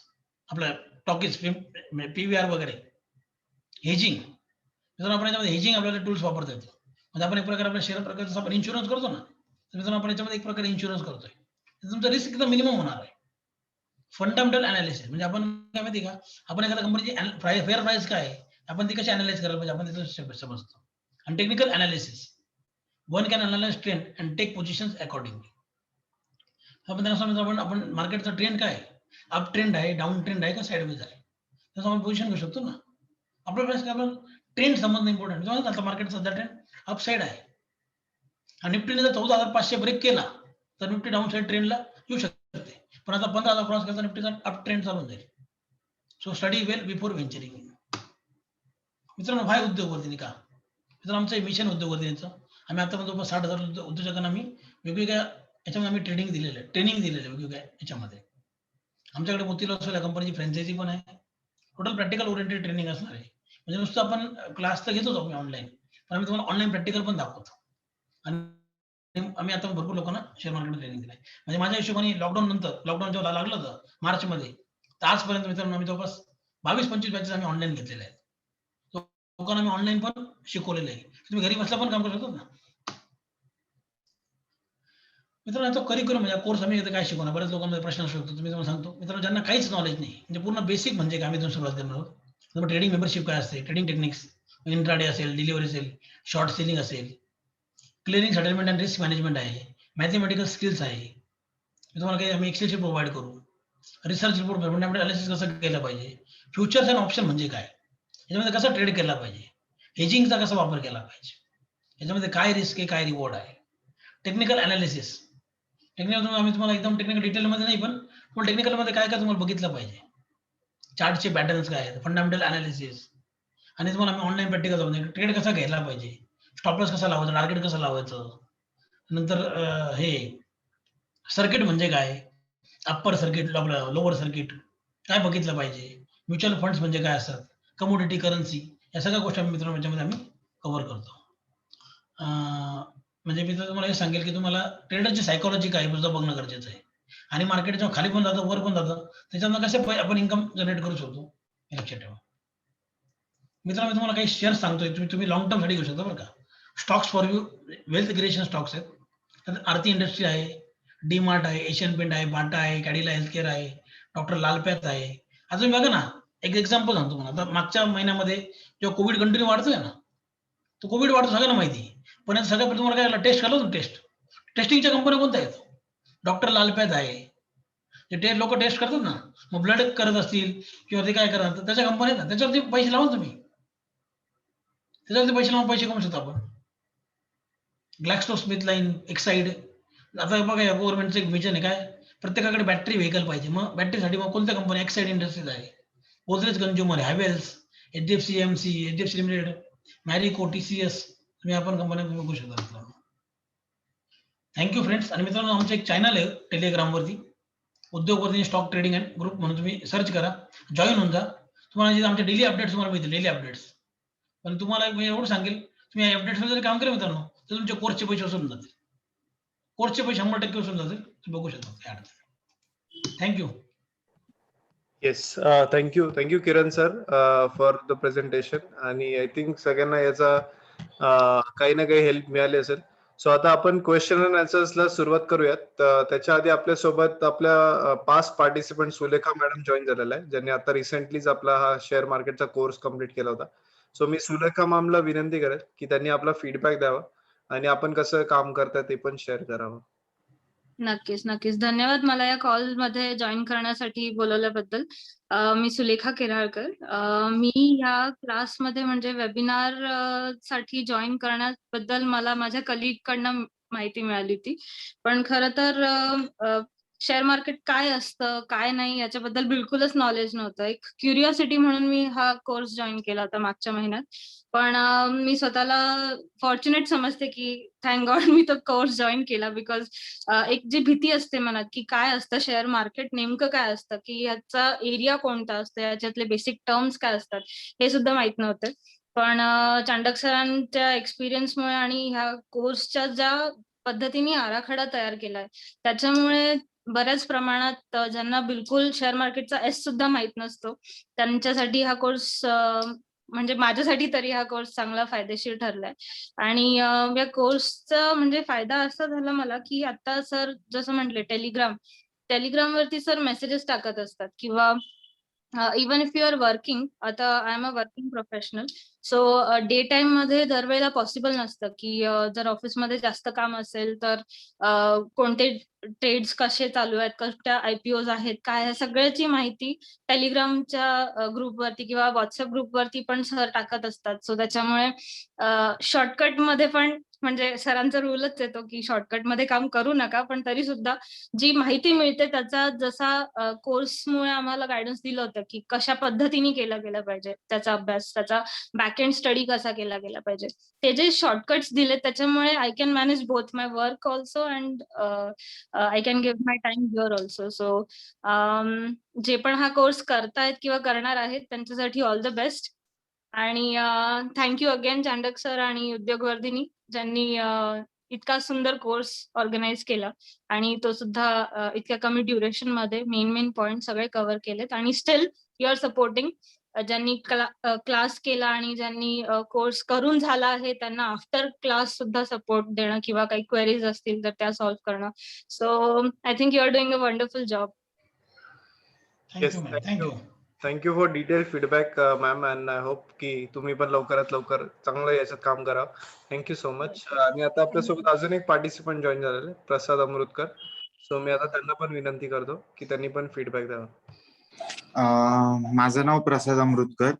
आपल्या टॉकीज पीव्हीआर वगैरे हेजिंग. मित्रांनो आपण याच्यामध्ये हेजिंग आपल्याला टूल्स वापरता येतो. म्हणजे आपण एक प्रकारे आपल्या शेअर प्रकारचा आपण इन्शुरन्स करतो ना. तर मित्रांनो आपण याच्यामध्ये एक प्रकारे इन्शुरन्स करतोय. तुमचा रिस्क एकदम मिनिमम होणार आहे. फंडामेंटल अनालिसिस म्हणजे आपण काय माहिती का आपण एखाद्या कंपनीची फेअर प्राइस काय आहे आपण ती कशी अनालाइज करायला पाहिजे आपण त्याचं समजतो. आणि technical analysis one can analyse trend and take positions accordingly. आपण त्यांना समजतो आपण मार्केटचा ट्रेंड काय आहे. अप ट्रेंड आहे, डाऊन ट्रेंड आहे का साइडवेज आहे. त्याचं आपण पोझिशन घेऊ शकतो ना. आपल्याला ट्रेंड समजणं इम्पॉर्टंट. आता मार्केट सध्या ट्रेंड अप साइड आहे. आणि निफ्टीने जर 14,500 ब्रेक केला तर निफ्टी डाऊन साइड ट्रेंडला येऊ शकते. पण आता 15,000 क्रॉस केला तर निफ्टीचा अप ट्रेंड चालून जाईल. So study well before venturing in. मित्रांनो व्हाय उद्योगवर्धिनी का? मित्रांनो आमचं मिशन उद्योगवर्धिनीचं. आम्ही आतापर्यंत 60,000 उद्योजकांना आम्ही वेगवेगळ्या याच्यामध्ये आम्ही ट्रेनिंग दिलेलं वेगवेगळ्या याच्यामध्ये. आमच्याकडे मोतीलाल ओस्वाल या कंपनीची फ्रँचायझी पण आहे. टोटल प्रॅक्टिकल ओरिएंटेड ट्रेनिंग असणार आहे. म्हणजे नुसतं आपण क्लास तर घेतोच आम्ही ऑनलाईन. पण आम्ही तुम्हाला ऑनलाईन प्रॅक्टिकल पण दाखवतो. आणि आम्ही आता भरपूर लोकांना शेअर मार्केटमध्ये ट्रेनिंग दिलंय. म्हणजे माझ्या हिशोबाने लॉकडाऊन जेव्हा लागलं होतं मार्चमध्ये तर आजपर्यंत मित्रांनो आम्ही जवळपास 22-25 बॅचेस आम्ही ऑनलाईन घेतलेल्या आहेत. लोकांना आम्ही ऑनलाईन पण शिकवलेलं आहे. तुम्ही घरी बसल्या पण काम करू शकता ना. मित्रांनो याचा करिक्युलम म्हणजे कोर्स आम्ही इथे काय शिकवणार? बऱ्याच लोकांमध्ये प्रश्न असू शकतो. मी तुम्हाला सांगतो. मित्रांनो ज्यांना काहीच नॉलेज नाही, म्हणजे पूर्ण बेसिक म्हणजे काय आम्ही इथून सुरुवात करणार आहोत. तर ट्रेडिंग मेंबरशिप काय असते? ट्रेडिंग टेक्निक्स, इंट्राडे असेल, डिलिव्हरी असेल, शॉर्ट सेलिंग असेल, clearing, settlement and risk management आहे, मॅथेमॅटिकल स्किल्स आहे. मी तुम्हाला काही आम्ही एक्सेल शीट प्रोव्हाईड करू. रिसर्च रिपोर्ट फंडामेंटल अनालिसिस कसं केलं पाहिजे? फ्युचर्स अँड ऑप्शन म्हणजे काय? याच्यामध्ये कसं ट्रेड केला पाहिजे? हेजिंगचा कसा वापर केला पाहिजे? याच्यामध्ये काय रिस्क आहे, काय रिवॉर्ड आहे? Technical analysis. टेक्निकल आम्ही तुम्हाला एकदम टेक्निकल डिटेलमध्ये नाही, पण टेक्निकलमध्ये काय-काय तुम्हाला बघितलं पाहिजे. चार्टचे पॅटर्न्स काय आहेत? फंडामेंटल एनालिसिस आणि तुम्हाला आम्ही ऑनलाईन प्रॅक्टिकल दाखवतो. ट्रेड कसा घ्यायला पाहिजे? स्टॉप लॉस कसा लावायचा? टार्गेट कसं लावायचं? नंतर हे सर्किट म्हणजे काय? अप्पर सर्किट, लोअर सर्किट काय बघितलं पाहिजे? म्युच्युअल फंड्स म्हणजे काय असतात? कमोडिटी, करन्सी या सगळ्या गोष्टी आम्ही मित्रांनो याच्यामध्ये आम्ही कव्हर करतो. म्हणजे मी तर तुम्हाला हे सांगेल, की तुम्हाला ट्रेडरची सायकॉलॉजी काय आहे हे बघणं गरजेचं आहे. आणि मार्केट जेव्हा खाली पण जातं, वर पण जातं, त्याच्यातनं कसे आपण इन्कम जनरेट करू शकतो, हे लक्षात ठेवा. मित्रांनो, मी तुम्हाला काही शेअर्स सांगतोय, तुम्ही लाँग टर्मसाठी घेऊ शकता बरं का. Stocks for you wealth creation stocks आहेत. त्यात आरती इंडस्ट्री आहे, डी-मार्ट आहे, एशियन पेंट आहे, बाटा आहे, कॅडिला हेल्थकेअर आहे, डॉक्टर लालपॅथ आहे. आता तुम्ही बघा ना, एक एक्झाम्पल सांगतो तुम्हाला. आता मागच्या महिन्यामध्ये जेव्हा कोविड कंटिन्यू वाढतोय ना, तो कोविड वाढतो सगळ्यांना माहिती आहे. पण यात सगळ्यात तुम्हाला काय टेस्ट केलं होतं टेस्ट. टेस्टिंगच्या कंपन्या कोणत्या आहेत? डॉक्टर लालपॅथ आहे. ते लोकं टेस्ट करतात ना, मग ब्लड करत असतील किंवा ते काय करतात, त्याच्या कंपन्या आहेत ना, त्याच्यावरती पैसे लावा तुम्ही. त्याच्यावरती पैसे लावून पैसे कमवू शकतो आपण. GlaxoSmithKline, Exide. आता बघा या गव्हर्नमेंटचं एक विजन आहे काय? प्रत्येकाकडे बॅटरी व्हेइकल पाहिजे. मग बॅटरीसाठी मग कोणत्या कंपन्या? एक्साईड इंडस्ट्रीज आहे. Godrej consumer, Havells, HDFC AMC, HDFC limited, Marico, TCS तुम्ही आपण कंपन्या तुम्ही बघू शकता मित्रांनो. Thank you friends. आणि मित्रांनो आमचं एक चॅनल आहे Telegramवरती. Udyogvardhini stock trading and group म्हणून तुम्ही सर्च करा. जॉइन होऊन जा. तुम्हाला जे आमचे डेली अपडेट्स तुम्हाला मिळतील, डेली अपडेट्स. पण तुम्हाला मी एवढं सांगेल, तुम्ही या अपडेट्सवर जरी काम केलं मित्रांनो, तर तुमचे कोर्सचे पैसे वसूल होऊन जातील. कोर्सचे पैसे 100% वसूल जातील. तुम्ही बघू शकता काही अडचण नाही. Thank you. Yes, thank you Kiran sir for the presentation. आणि आय थिंक सगळ्यांना याचा काही ना काही हेल्प मिळाली असेल. सो आता आपण क्वेश्चन अँड आन्सर्सला सुरुवात करूयात. त्याच्या आधी आपल्यासोबत आपल्या past participant Sulekha madam join झालेला आहे, ज्यांनी आता रिसेंटलीच आपला हा शेअर मार्केटचा कोर्स कम्प्लीट केला होता. सो मी सुलेखा मॅमला विनंती करेल की त्यांनी आपला फीडबॅक द्यावा आणि आपण कसं काम करताय ते पण शेअर करावं. नक्कीच, नक्कीच. धन्यवाद मला या कॉलमध्ये जॉइन करण्यासाठी बोलवल्याबद्दल. मी सुलेखा केराळकर. मी ह्या क्लासमध्ये म्हणजे वेबिनार साठी जॉइन करण्याबद्दल मला माझ्या कलीगकडनं माहिती मिळाली होती. पण खरं तर शेअर मार्केट काय असतं, काय नाही याच्याबद्दल बिलकुलच नॉलेज नव्हतं. एक क्युरिओसिटी म्हणून मी हा कोर्स जॉइन केला होता मागच्या महिन्यात. पण मी स्वतःला फॉर्च्युनेट समजते की थँक गॉड मी तो कोर्स जॉइन केला. बिकॉज एक जी भीती असते मनात की काय असतं शेअर मार्केट, नेमकं काय असतं, की याचा एरिया कोणता असतो, याच्यातले बेसिक टर्म्स काय असतात, हे सुद्धा माहित नव्हते. पण चांडक सरांच्या एक्सपिरियन्समुळे आणि ह्या कोर्सच्या ज्या पद्धतीने आराखडा तयार केलाय त्याच्यामुळे बऱ्याच प्रमाणात ज्यांना बिलकुल शेअर मार्केटचा एस सुद्धा माहित नसतो त्यांच्यासाठी हा कोर्स म्हणजे माझ्यासाठी तरी हा कोर्स चांगला फायदेशीर ठरलाय. आणि या कोर्सचा म्हणजे फायदा असा झाला मला की आता सर जसं म्हटले टेलिग्रामवरती सर मेसेजेस टाकत असतात किंवा even if you are working, आता I am a working professional, so day time मध्ये दरवेळेला पॉसिबल नसतं की जर ऑफिसमध्ये जास्त काम असेल तर कोणते ट्रेड्स कसे चालू आहेत, कोणत्या IPOs आहेत, काय ह्या सगळ्याची माहिती टेलिग्रामच्या ग्रुपवरती किंवा व्हॉट्सअप ग्रुपवरती पण सर टाकत असतात. सो त्याच्यामुळे शॉर्टकट मध्ये पण म्हणजे सरांचा रूलच येतो की शॉर्टकट मध्ये काम करू नका, पण तरी सुद्धा जी माहिती मिळते त्याचा जसा कोर्समुळे आम्हाला गायडन्स दिलं होतं की कशा पद्धतीने केला गेला पाहिजे त्याचा अभ्यास, त्याचा बॅकएंड स्टडी कसा केला गेला पाहिजे, ते जे शॉर्टकट्स दिले त्याच्यामुळे I can manage both my work also and I can give my time here also. So जे पण हा कोर्स करतायत किंवा करणार आहेत त्यांच्यासाठी ऑल द बेस्ट. आणि थँक्यू अगेन चांडक सर आणि उद्योगवर्धिनी ज्यांनी इतका सुंदर कोर्स ऑर्गनाईज केला आणि तो सुद्धा इतक्या कमी ड्युरेशन मध्ये मेन पॉइंट सगळे कव्हर केलेत आणि स्टील यू आर सपोर्टिंग ज्यांनी क्लास केला आणि ज्यांनी कोर्स करून झाला आहे त्यांना आफ्टर क्लास सुद्धा सपोर्ट देणं किंवा काही क्वेरीज असतील तर त्या सॉल्व्ह करणं. So I think you are doing a wonderful job. Thank you ma'am, thank you. Thank you for detail feedback ma'am, and I hope की तुम्ही पण लवकरात लवकर चांगलं याच्यात काम करा. Thank you so much. आणि आता आपल्यासोबत अजून एक पार्टिसिपंट जॉईन झालेले, प्रसाद अमृतकर. सो मी आता त्यांना पण विनंती करतो की त्यांनी पण फीडबॅक द्यावा. माझं नाव प्रसाद अमृतकर.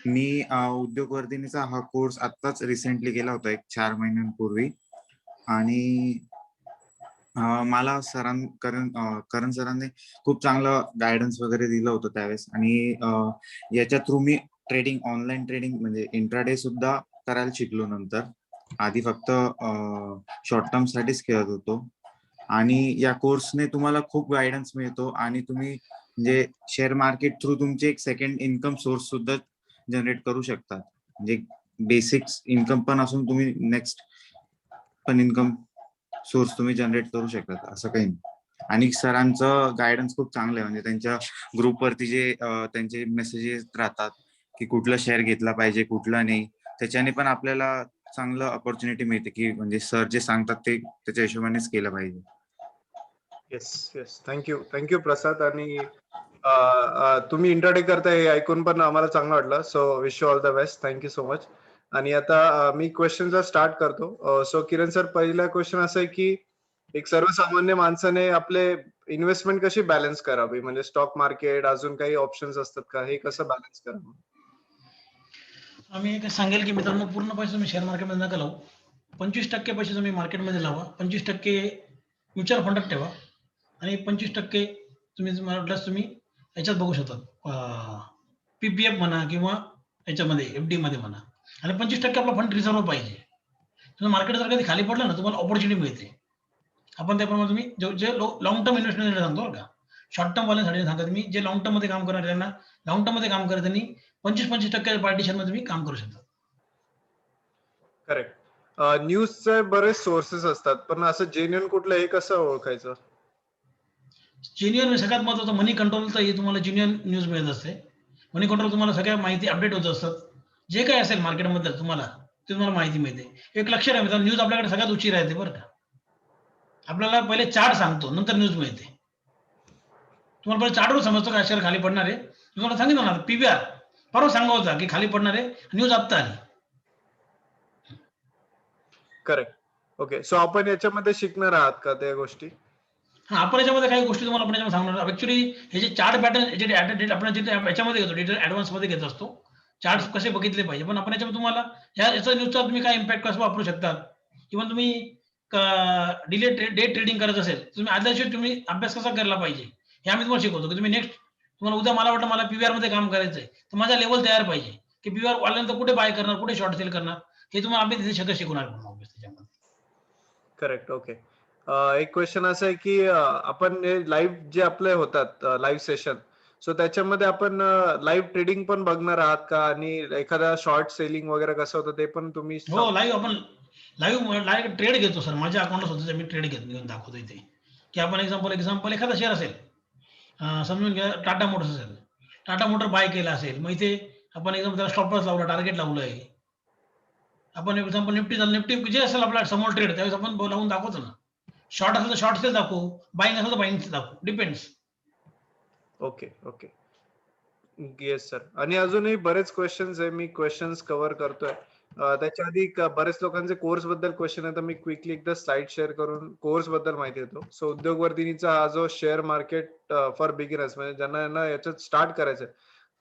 मी उद्योगवर्धिनीचा हा कोर्स आत्ताच रिसेंटली केला होता 4 महिन्यांपूर्वी. आणि मला करण सरांनी खूप चांगलं गायडन्स वगैरे दिलं होतं त्यावेळेस. आणि याच्या थ्रू मी ऑनलाईन ट्रेडिंग म्हणजे इंट्राडे सुद्धा करायला शिकलो नंतर. आधी फक्त शॉर्ट टर्म साठीच खेळत होतो. आणि या कोर्सने तुम्हाला खूप गायडन्स मिळतो आणि तुम्ही म्हणजे शेअर मार्केट थ्रू तुमचे एक सेकंड इन्कम सोर्स सुद्धा जनरेट करू शकतात. म्हणजे बेसिक्स इन्कम पण असून तुम्ही नेक्स्ट पण इन्कम सोर्स तुम्ही जनरेट करू शकतात, असं काही नाही. आणि सरांचं गायडन्स खूप चांगलं आहे. म्हणजे त्यांच्या ग्रुपवरती जे त्यांचे मेसेजेस राहतात की कुठलं शेअर घेतला पाहिजे कुठला नाही, त्याच्याने पण आपल्याला चांगलं ऑपॉर्च्युनिटी मिळते की म्हणजे सर जे सांगतात ते त्याच्या हिशोबानेच केलं पाहिजे. येस थँक्यू प्रसाद. आणि तुम्ही इंट्रोडे करताय हे ऐकून पण आम्हाला चांगलं वाटलं. So wish you all the best. Thank you so much. आणि आता मी क्वेश्चनचा स्टार्ट करतो. सो किरण सर, पहिला क्वेश्चन असं आहे की एक सर्वसामान्य माणसाने आपले इन्व्हेस्टमेंट कशी बॅलन्स करावी, म्हणजे स्टॉक मार्केट अजून काही ऑप्शन्स असतात का, हे कसं बॅलन्स करावं? आम्ही एक सांगेल की मित्रांनो, पूर्ण पैसे तुम्ही शेअर मार्केटमध्ये नका लावू. 25% पैसे तुम्ही मार्केटमध्ये लावा, 25% म्युच्युअल फंडात ठेवा आणि 25% तुम्ही म्हटल्यास तुम्ही याच्यात बघू शकता, पीपीएफ म्हणा किंवा याच्यामध्ये एफडी मध्ये म्हणा. आणि 25% आपला फंड रिझर्व्ह पाहिजे. तुम्ही मार्केट जर कधी खाली पडलं ना, तुम्हाला ऑपॉर्च्युनिटी मिळते. आपण त्याप्रमाणे तुम्ही जे लॉंग टर्म इन्व्हेस्टमेंट सांगतो बरं का, शॉर्ट टर्म वाल्यांसाठी सांगतात मी, जे लॉंग टर्म मध्ये काम करणार त्यांना, लॉंग टर्म मध्ये काम करत त्यांनी 25% पार्टिशन मध्ये तुम्ही काम करू शकता. करेक्ट. न्यूजचे बरेच सोर्सेस असतात, पण असं जेन्युइन कुठलं हे कसं ओळखायचं? ज्युनियर सगळ्यात महत्त्वाचं मनी कंट्रोल, तर हे तुम्हाला ज्युनियर न्यूज मिळत असते. मनी कंट्रोल तुम्हाला सगळ्या माहिती अपडेट होत असतात. जे काही असेल मार्केटबद्दल तुम्हाला ते तुम्हाला माहिती मिळते. एक लक्ष ठेवा मित्रांनो, न्यूज आपल्याकडे सगळ्यात उशिरा येते बरं का. आपल्याला पहिले चार्ट सांगतो, नंतर न्यूज मिळते. तुम्हाला पहिले चार्टवर समजतो का शेअर खाली पडणार आहे. तुम्हाला सांगितलं ना पीव्हीआर परवा सांगा होता की खाली पडणार आहे, न्यूज आत्ता आली. करेक्ट. ओके. सो आपण याच्यामध्ये शिकणार आहात का त्या गोष्टी? हा, आपण याच्यामध्ये काही गोष्टी तुम्हाला आपण याच्यामध्ये सांगणार. ऍक्च्युली हे जे चार्ट पॅटर्न जे आपण जे याच्यामध्ये घेतो, डिटेल ऍडव्हान्स मध्ये घेत असतो, चार्ट कसे बघितले पाहिजे. पण आपण याच्यामध्ये तुम्हाला याचा न्यूजचा तुम्ही काय इम्पॅक्ट कसं वापरू शकतात, किंवा तुम्ही डिले डे ट्रेडिंग करत असेल, तुम्ही आदल्या दिवशी तुम्ही अभ्यास कसा करायला पाहिजे हे आम्ही तुम्हाला शिकवतो. की तुम्ही नेक्स्ट तुम्हाला उद्या मला वाटतं मला पीव्हीआर मध्ये काम करायचंय, तर माझा लेवल तयार पाहिजे की पीव्हीआर वाल्यानंतर कुठे बाय करणार, कुठे शॉर्ट सेल करणार, हे तुम्हाला आम्ही तिथे सगळं शिकवणार त्याच्यामध्ये. करेक्ट. ओके. एक क्वेश्चन असं आहे की आपण लाईव्ह जे आपले होतात लाईव्ह सेशन, सो त्याच्यामध्ये आपण लाईव्ह ट्रेडिंग पण बघणार आहात का, आणि एखादा शॉर्ट सेलिंग वगैरे कसं होतं ते पण तुम्ही हो, लाईव्ह आपण लाईव्ह ट्रेड घेतो सर. माझ्या अकाउंटला स्वतःच्या मी ट्रेड घेऊन दाखवतो इथे. की आपण एक्झाम्पल एखादा शेअर असेल, समजून घ्या टाटा मोटर्स असेल, टाटा मोटर बाय केला असेल, मग इथे आपण एकदम त्याला स्टॉप लॉस लावला, टार्गेट लावलंय. आपण एक्झाम्पल निफ्टी जे असेल आपला समोर ट्रेड, त्यावेळेस आपण लावून दाखवतो ना. शॉर्ट असेल तर शॉर्ट सेल दाखवू, बाईंग असेल तर बाईंग दाखवू, डिपेंड्स. ओके. Yes sir. आणि अजूनही बरेच क्वेश्चन्स आहे, मी क्वेश्चन्स कव्हर करतोय. त्याच्या आधी बरेच लोकांचे कोर्स बद्दल क्वेश्चन आहे, तर मी क्विकली एकदा स्लाइड शेअर करून कोर्स बद्दल माहिती देतो. सो उद्योगवर्धिनीचा हा जो शेअर मार्केट फॉर बिगिनर्स, म्हणजे ज्यांना याच्यात स्टार्ट करायचंय,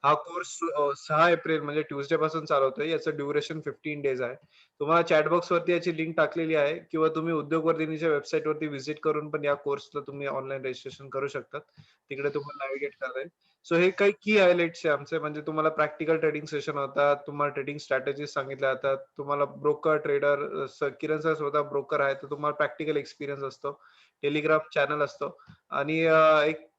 हा कोर्स 6 एप्रिल म्हणजे ट्यूसडे पासून चालू होतोय. याचं ड्युरेशन 15 डेज आहे. तुम्हाला चॅटबॉक्स वरती याची लिंक टाकलेली आहे, किंवा तुम्ही उद्योगवर्धिनीच्या वेबसाईट वरती व्हिजिट करून पण या कोर्सला तुम्ही ऑनलाईन रजिस्ट्रेशन करू शकतात. तिकडे तुम्हाला नॅव्हिगेट करता येईल. सो हे काही की हायलाइट्स आहे आमचे, म्हणजे तुम्हाला प्रॅक्टिकल ट्रेडिंग सेशन होतात, तुम्हाला ट्रेडिंग स्ट्रॅटेजी सांगितल्या जातात, तुम्हाला ब्रोकर ट्रेडर, किरण सर स्वतः ब्रोकर आहे, तर तुम्हाला प्रॅक्टिकल एक्सपिरियन्स असतो, टेलिग्राम चॅनल असतो. आणि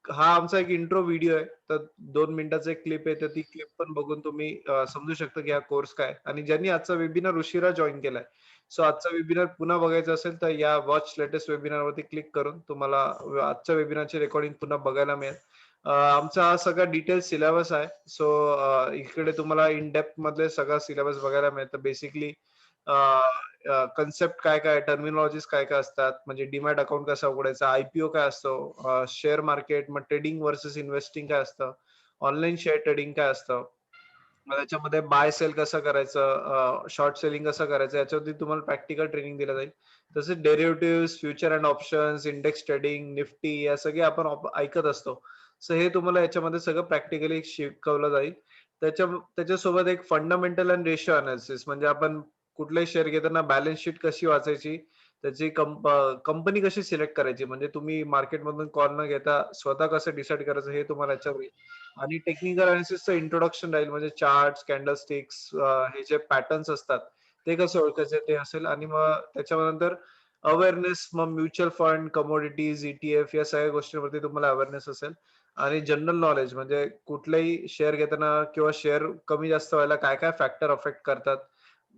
हा आमचा एक इंट्रो व्हिडिओ आहे, तर 2 मिनिटाचा एक क्लिप आहे, तर ती क्लिप पण बघून तुम्ही समजू शकता की हा कोर्स काय. आणि ज्यांनी आजचा वेबिनार उशिरा जॉईन केलाय, सो आजचा वेबिनार पुन्हा बघायचा असेल तर या वॉच लेटेस्ट वेबिनार वरती क्लिक करून तुम्हाला आजच्या वेबिनारची रेकॉर्डिंग पुन्हा बघायला मिळेल. आमचा हा सगळा डिटेल सिलेबस आहे. सो इकडे तुम्हाला इन डेप्थ मधले सगळा सिलेबस बघायला मिळतं. बेसिकली कन्सेप्ट काय काय, टर्मिनॉलॉजीज काय काय असतात, म्हणजे डीमॅट अकाउंट कसा उघडायचा, आयपीओ काय असतो, शेअर मार्केट, मग ट्रेडिंग वर्सेस इन्व्हेस्टिंग काय असतं, ऑनलाईन शेअर ट्रेडिंग काय असतं, मग त्याच्यामध्ये बाय सेल कसं करायचं, शॉर्ट सेलिंग कसं करायचं, याच्यावरती तुम्हाला प्रॅक्टिकल ट्रेनिंग दिलं जाईल. तसेच derivative, future and options, index trading, Nifty, या सगळे आपण ऐकत असतो. सो हे तुम्हाला याच्यामध्ये सगळं प्रॅक्टिकली शिकवलं जाईल. त्याच्यासोबत एक फंडामेंटल अँड रेशिओ अनालिसिस, म्हणजे आपण कुठलाही शेअर घेताना बॅलन्स शीट कशी वाचायची, त्याची कंपनी कशी सिलेक्ट करायची, म्हणजे तुम्ही मार्केटमधून कॉल न घेता स्वतः कसं डिसाईड करायचं हे तुम्हाला याच्यावर येईल. आणि टेक्निकल अनालिसिसचं इंट्रोडक्शन राहील, म्हणजे चार्ट्स, कॅन्डलस्टिक्स, हे जे पॅटर्न्स असतात ते कसे ओळखायचे ते असेल. आणि मग त्याच्यानंतर अवेअरनेस, मग म्युच्युअल फंड, कमोडिटीज, ETF या सगळ्या गोष्टींवरती तुम्हाला अवेअरनेस असेल. आणि जनरल नॉलेज, म्हणजे कुठलाही शेअर घेताना किंवा शेअर कमी जास्त व्हायला काय काय फॅक्टर अफेक्ट करतात,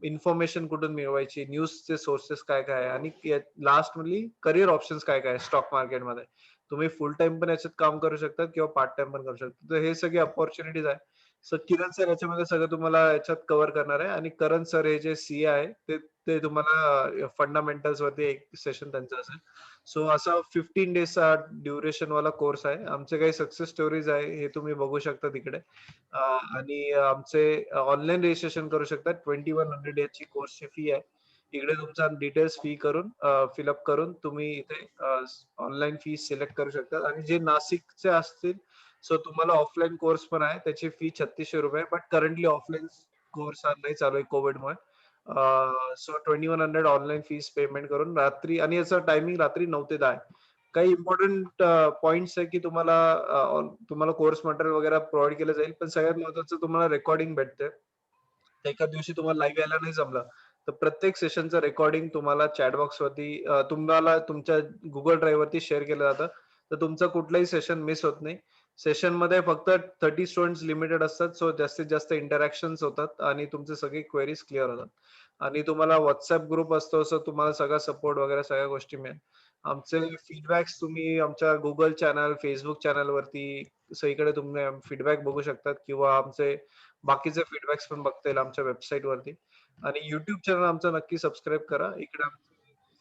इन्फॉर्मेशन कुठून मिळवायची, न्यूजचे सोर्सेस काय काय आहे, आणि लास्ट मधली करिअर ऑप्शन्स काय काय स्टॉक मार्केटमध्ये. तुम्ही फुल टाइम पण याच्यात काम करू शकता किंवा पार्ट टाइम पण करू शकता. तर हे सगळे अपॉर्च्युनिटीज आहे. सो किरण सर याच्यामध्ये सगळं तुम्हाला याच्यात कव्हर करणार आहे. आणि करण सर हे जे CA आहे ते तुम्हाला फंडामेंटल्स वरती एक सेशन त्यांचं असेल. सो असा 15 डेजचा ड्युरेशन वाला कोर्स आहे. आमचे काही सक्सेस स्टोरीज आहे हे तुम्ही बघू शकता तिकडे. आणि आमचे ऑनलाईन रजिस्ट्रेशन करू शकता. 2100 याची कोर्सची फी आहे. इकडे तुमचा डिटेल्स फिलअप करून तुम्ही इथे ऑनलाईन फी सिलेक्ट करू शकता. आणि जे नाशिकचे असतील, सो तुम्हाला ऑफलाईन कोर्स पण आहे, त्याची फी 3600 रुपये, बट करंटली ऑफलाईन कोर्स हा नाही चालू आहे कोविडमुळे. सो 2100 ऑनलाईन फीस पेमेंट करून रात्री, आणि याचं टायमिंग रात्री 9 ते 10 आहे. काही इम्पॉर्टंट पॉइंट्स आहे की तुम्हाला कोर्स मटेरियल वगैरे प्रोव्हाइड केलं जाईल, पण सगळ्यात महत्वाचं तुम्हाला रेकॉर्डिंग भेटते. एका दिवशी तुम्हाला लाईव्ह यायला नाही जमलं तर प्रत्येक सेशनचं रेकॉर्डिंग तुम्हाला चॅट बॉक्स वरती तुम्हाला तुमच्या गुगल ड्राईव्ह वरती शेअर केलं जातं. तर तुमचं कुठलंही सेशन मिस होत नाही. सेशन मध्ये फक्त 30 स्टुडंट्स लिमिटेड असतात, सो जास्तीत जास्त इंटरॅक्शन्स होतात आणि तुमचे सगळे क्वेरीज क्लिअर होतात. आणि तुम्हाला व्हॉट्सअप ग्रुप असतो, सो तुम्हाला सगळा सपोर्ट वगैरे सगळ्या गोष्टी मिळेल. आमचे फीडबॅक्स तुम्ही आमच्या गुगल चॅनल, फेसबुक चॅनल वरती सगळीकडे तुम्ही फीडबॅक बघू शकतात, किंवा आमचे बाकीचे फीडबॅक्स पण बघता येईल आमच्या वेबसाईट वरती. आणि युट्यूब चॅनल आमचा नक्की सबस्क्राईब करा. इकडे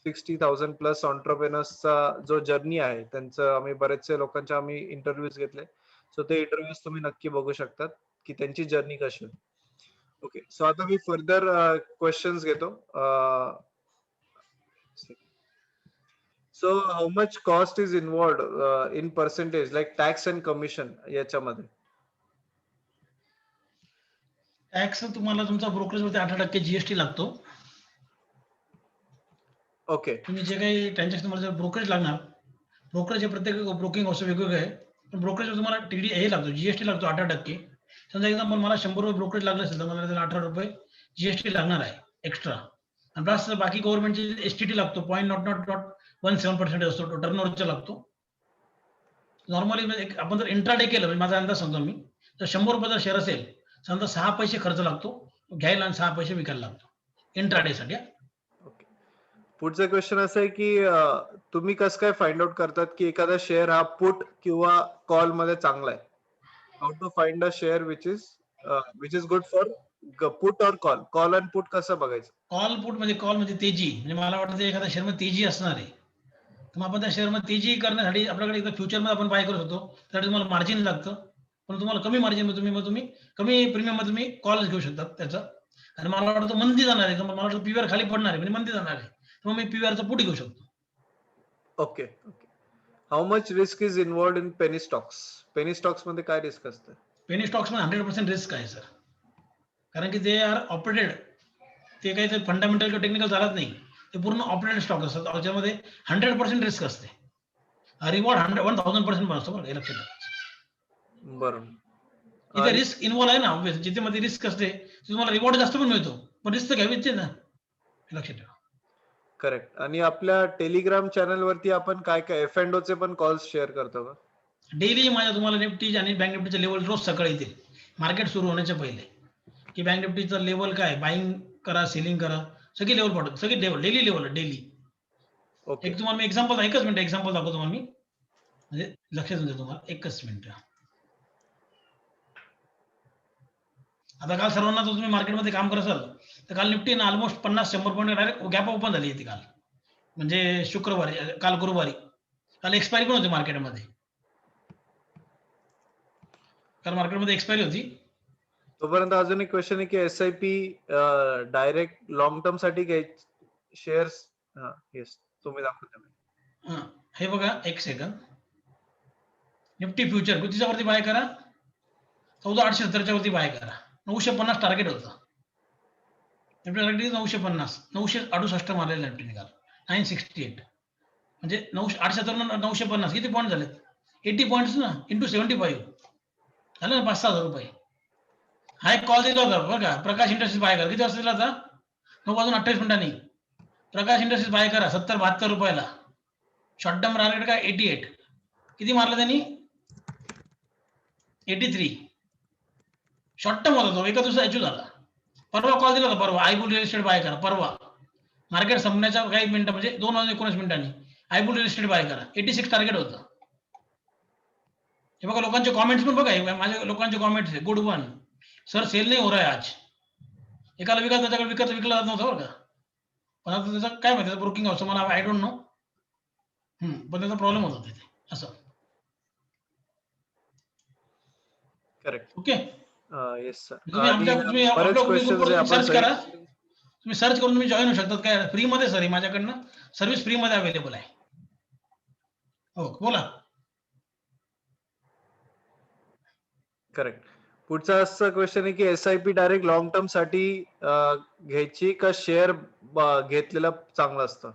60,000 प्लस ऑन्टरप्रेनर्सचा जो जर्नी आहे, त्यांचं आम्ही बरेचसे लोकांचे आम्ही इंटरव्ह्यूज घेतले. सो ते इंटरव्ह्यूज तुम्ही नक्की बघू शकतात की त्यांची जर्नी कशी आहे. ओके, सो आता मी फर्दर क्वेश्चन्स घेतो. So how much cost is involved in percentage like tax and commission याच्यामध्ये? टॅक्स तुम्हाला तुमचा ब्रोकरेज वरती 18% GST लागतो. ओके. तुम्ही जे काही ट्रान्झॅक्शन तुम्हाला ब्रोकरेज लागणार, ब्रोकरेज हे प्रत्येक ब्रोकिंग हाऊस वेगवेगळं आहे. पण ब्रोकरेज तुम्हाला TD हे लागतो, GST लागतो 18%. समजा एक्झाम्पल मला 100 रुपये ब्रोकरेज लागलं असेल तर मला त्याला 18 रुपये GST लागणार आहे एक्स्ट्रा. आणि प्लस बाकी गव्हर्नमेंटचे STT लागतो 0.0017% असतो, टर्नओव्हरचा लागतो. नॉर्मली आपण जर इंट्राडे केलं, म्हणजे माझा अंदाज सांगतो मी, तर 100 रुपयाचा शेअर असेल, समजा 6 पैसे खर्च लागतो घ्यायला आणि 6 पैसे विकायला लागतो इंट्राडे साठी. पुढचा क्वेश्चन असं आहे की तुम्ही कसं काय फाइंड आउट करतात की एखादा शेअर हा पुट किंवा कॉल मध्ये चांगला आहे? How to find a share which is good for put और कॉल अँड पुट कसं बघायचं? कॉल म्हणजे तेजी, म्हणजे मला वाटतं एखाद्या शेअर मध्ये तेजी असणार आहे, तर मग आपण त्या शेअर मध्ये तेजी करण्यासाठी आपल्याकडे एकदा फ्युचर मध्ये आपण बाय करू शकतो. त्यासाठी तुम्हाला मार्जिन लागतं, पण तुम्हाला कमी मार्जिन मध्ये तुम्ही कमी प्रीमियम मध्ये तुम्ही कॉल घेऊ शकता त्याचा. आणि मला वाटतं मंदी जाणार आहे, मला वाटतं PVR खाली पडणार आहे, म्हणजे मंदी जाणार आहे, तर मग मी PVRचा पुट घेऊ शकतो. Okay. How much risk is involved in penny stocks? Penny stocks मध्ये काय रिस्क असतं? पेनी स्टॉक्स मध्ये 100% रिस्क आहे सर, कारण की ते आर ऑपरेटेड, ते काही ते फंडामेंटल किंवा टेक्निकल चालत नाही, ते पूर्ण ऑपरेटेड स्टॉक असतात, त्याच्यामध्ये 100% रिस्क असते. रिवॉर्ड 1000% पण असतो बरं, हे लक्षात ठेवा. बरोबर. इथे रिस्क इन्व्हॉल्व आहे ना, ऑब्व्हियस जिथे मध्ये रिस्क असते तुम्हाला रिवॉर्ड जास्त पण मिळतो, पण रिस्क घ्यावीच ना, हे लक्षात ठेवा. करेक्ट. आणि आपल्या टेलिग्राम चॅनल वरती आपण काय काय F&O चे पण कॉल्स शेअर करतो का? डेली माझ्या तुम्हाला निफ्टी आणि बँक निफ्टीचे लेवल रोज सकाळी येतील मार्केट सुरू होण्याच्या पहिले, की बँक निफ्टीचा लेवल काय, बाईंग करा, सेलिंग करा, सगळी लेवल पडतो, सगळी level daily level daily. Okay. एक तुम्हाला मी एक्झाम्पल, एकच मिनिट एक्झाम्पल दाखवतो तुम्हाला मी, म्हणजे लक्षात येईल तुम्हाला, एकच मिनिट. आता काल सर्वांना जर तुम्ही मार्केटमध्ये काम करत असाल तर काल निफ्टी ना almost 50-100 point direct gap open झाली होती काल, म्हणजे शुक्रवारी, काल गुरुवारी. काल एक्सपायरी पण होती मार्केटमध्ये. काल मार्केटमध्ये एक्सपायरी होती. तोपर्यंत अजून एक क्वेश्चन आहे की SIP डायरेक्ट लॉंग टर्म साठी शेअर्स. येस, तुम्ही दाखवता. हां, हे बघा एक सेकंद. निफ्टी फ्युचर कितीच्या वरती बाय करा? 14,870च्या वरती बाय करा. 950 टार्गेट होतं. निफ्टी टार्गेट 950, 968 मारलेलं निफ्टी निकाल 968, म्हणजे 870 950 किती पॉईंट झालेत? 80 पॉईंट्स ना इंटू 75 झालं ना, 5,000-6,000 रुपये. हा एक कॉल दिला होता बरं का, प्रकाश इंडस्ट्रीज बाय करा. किती वाजता दिला होता? 9:28 प्रकाश इंडस्ट्रीज बाय करा 70-72 रुपयाला. शॉर्ट टर्म टार्गेट काय 88. किती मारलं त्यांनी? 83. शॉर्ट टर्म होता तो, एका दिवसात अचीव झाला. परवा कॉल दिला होता, परवा आयबुल रिअल इस्टेट बाय करा. परवा मार्केट संपण्याच्या काही मिनिटं, म्हणजे 2:19 आयबुल रिअल इस्टेट बाय करा. 86 टार्गेट होतं. हे बघा लोकांचे कॉमेंट्स पण बघा, माझ्या लोकांचे कॉमेंट्स आहे. गुड वन सर, सेल नाही हो रहा है आज. एकाला विकत त्याच्याकडे विकला जात नव्हतं बरं का, पण आता त्याचं काय माहिती ब्रोकिंग हाऊस मला आय डोंट नो. पण त्याचा प्रॉब्लेम होता तिथे असं. करेक्ट. Okay, yes sir. तुम्ही आपल्या ग्रुपवर सर्च करा. तुम्ही सर्च करून तुम्ही जॉईन होऊ शकतात. काय फ्री मध्ये सर, माझ्याकडनं सर्व्हिस फ्री मध्ये अवेलेबल आहे. हो बोला. करेक्ट. पुढचा असं क्वेश्चन आहे की SIP डायरेक्ट लॉंग टर्म साठी घ्यायची का शेअर घेतलेला चांगलं असतं?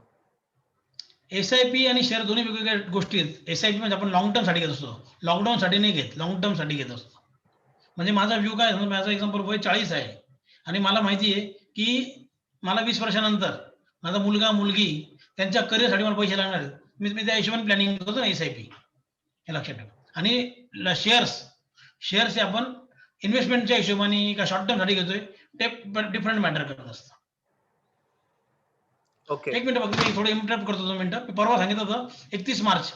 SIP आणि शेअर दोन्ही वेगवेगळ्या गोष्टी आहेत. SIP म्हणजे आपण लॉंग टर्म साठी घेत असतो, लॉकडाऊन साठी नाही घेत, लॉंग टर्म साठी घेत असतो. म्हणजे माझा व्ह्यू काय, माझा एक्झाम्पल वय 40 आहे आणि मला माहिती आहे की मला 20 वर्षानंतर माझा मुलगा मुलगी त्यांच्या करिअरसाठी मला पैसे लागणार आहेत. मी त्या हिशोबाने प्लॅनिंग करतो ना SIP, हे लक्षात ठेवा. आणि शेअर्स आपण इन्व्हेस्टमेंटच्या हिशोबाने का शॉर्ट टर्म साठी घेतोय ते डिफरंट मॅटर करत असतं. ओके. एक मिनिट बघ, मी थोडं इंटरप्ट करतो 2 मिनिटं. मी परवा सांगितलं होतं 31 मार्च,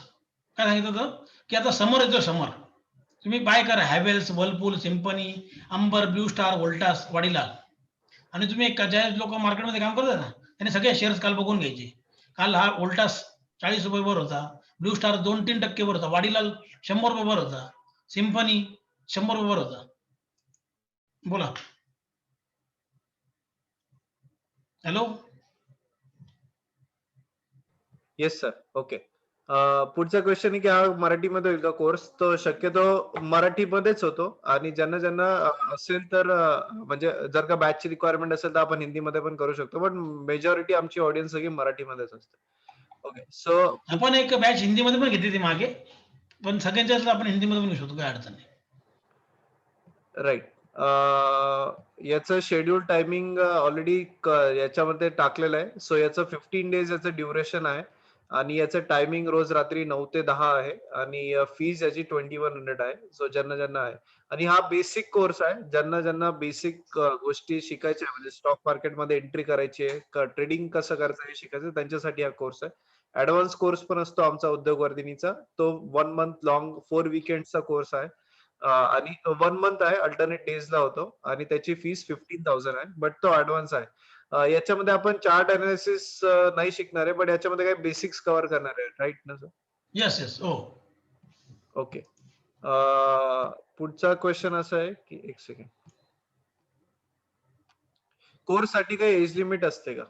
काय सांगितलं होतं की आता समर येतो, समर तुम्ही बाय करा Havells, Whirlpool, Symphony, Amber, Blue Star, Voltas, Vadilal. आणि तुम्ही ज्या लोक मार्केटमध्ये काम करतात ना त्यांनी सगळे शेअर्स काल बघून घ्यायचे. काल हा व्होल्टास 40 रुपये वर होता, ब्लू स्टार 2-3% वर होता, वाडीलाल 100 रुपये वर होता, सिम्पनी 100 रुपये वर होता. बोला. हॅलो. Yes sir. ओके. पुढचा क्वेश्चन आहे की हा मराठीमध्ये होईल का कोर्स? तो शक्यतो मराठीमध्येच होतो आणि ज्यांना असेल तर म्हणजे जर का बॅचची रिक्वायरमेंट असेल तर आपण हिंदीमध्ये पण करू शकतो, पण मेजॉरिटी आमची ऑडियन्स सगळी मराठीमध्येच असते. ओके. सो आपण एक बॅच हिंदीमध्ये पण घेतली ती मागे, पण सगळ्यांच्या आपण हिंदीमध्ये पण घेऊ शकतो, काय अडचण नाही. राईट. याचं शेड्यूल टायमिंग ऑलरेडी याच्यामध्ये टाकलेलं आहे. सो याचं 15 डेज याचं ड्युरेशन आहे आणि याचं टायमिंग रोज रात्री 9 ते 10 आहे आणि फीज याची 2100 आहे. सो ज्यांना आहे, आणि हा बेसिक कोर्स आहे. ज्यांना बेसिक गोष्टी शिकायच्या, म्हणजे स्टॉक मार्केटमध्ये एंट्री करायची आहे, ट्रेडिंग कसं करायचं हे शिकायचं, त्यांच्यासाठी हा कोर्स आहे. ऍडव्हान्स कोर्स पण असतो आमचा उद्योगवर्धिनीचा, तो 1 मंथ लॉंग 4 वीकेंडचा कोर्स आहे आणि 1 मंथ आहे, अल्टरनेट डेजला होतो आणि त्याची फीस 15,000 आहे, बट तो ऍडव्हान्स आहे. याच्यामध्ये आपण चार्ट अनालिसिस नाही शिकणार आहे, बट याच्यामध्ये काही बेसिक्स कव्हर करणार आहे, राईट ना सर? येस. हो. ओके. पुढचा क्वेश्चन असा आहे की एक सेकंड, कोर्स साठी काही एज लिमिट असते का?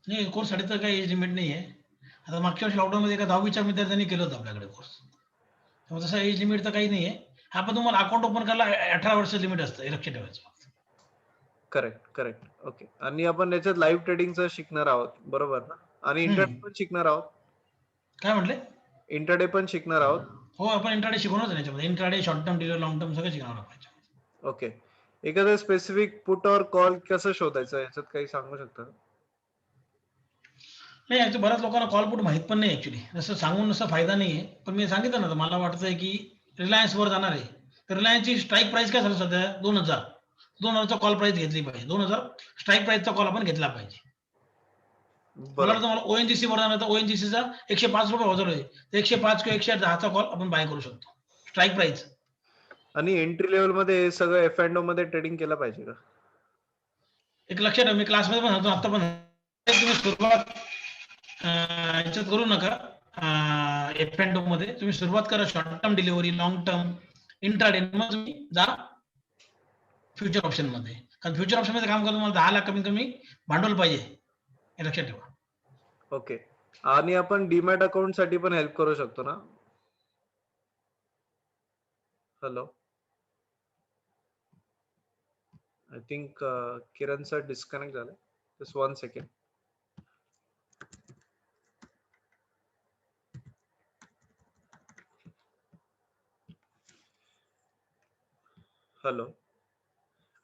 नाही, कोर्स साठी तर काही एज लिमिट नाही आहे. आता मागच्या वर्षी लॉकडाऊन मध्ये एका 10वीच्या विद्यार्थ्यांनी केलं होतं आपल्याकडे कोर्स, त्यामुळे तसं एज लिमिट तर काही नाही आहे. हा पण तुम्हाला अकाउंट ओपन करायला 18 वर्ष लिमिट असतं, हे लक्षात ठेवायचं. करेक्ट. ओके. आणि आपण याच्यात लाईव्ह ट्रेडिंगचं शिकणार आहोत, बरोबर ना? आणि इंटरडे पण शिकणार आहोत. काय म्हटले? इंटरडे पण शिकणार आहोत. हो, आपण इंट्राडे शिकवणार याच्यामध्ये. Intraday, short term, delay, long term सगळं शिकणार आहोत. ओके. एखादं स्पेसिफिक पुट और कॉल कसं शोधायचं याच्यात काही सांगू शकता? नाही, ऍक्च्युली बऱ्याच लोकांना कॉल पुट माहित पण नाही ऍक्च्युली, जसं सांगून असं फायदा नाहीये. पण मी सांगितलं ना, मला वाटतंय की रिलायन्स वर जाणार आहे, तर रिलायन्सची स्ट्राईक प्राइस काय झालं सध्या 2000चा कॉल प्राइस घेतली पाहिजे. 2000 स्ट्राईक प्राइसचा कॉल आपण घेतला पाहिजे. मला वाटतं मला ONGC वर जाणार, तर ONGCचा 105 रुपये हजार होते, 105 किंवा 110चा कॉल आपण बाय करू शकतो, स्ट्राईक प्राइस. आणि एंट्री लेवल मध्ये हे सगळं एफ अँड ओ मध्ये ट्रेडिंग केलं पाहिजे का? एक लक्षात ठेवा, मी क्लासमध्ये पण सांगतो, आता पण तुम्ही सुरुवात याच्यात करू नका. एफ अँड ओ मध्ये तुम्ही सुरुवात करा short term delivery, long term, intraday, मग तुम्ही जा फ्युचर ऑप्शन मध्ये. कारण फ्युचर ऑप्शन मध्ये काम करून तुम्हाला 10 लाख कमी कमी भांडवल पाहिजे, हे लक्षात ठेवा. ओके. आणि आपण डीमॅट अकाउंट साठी पण हेल्प करू शकतो ना? Hello, I think Kiran sir disconnect झाले. Just 1 second. Hello,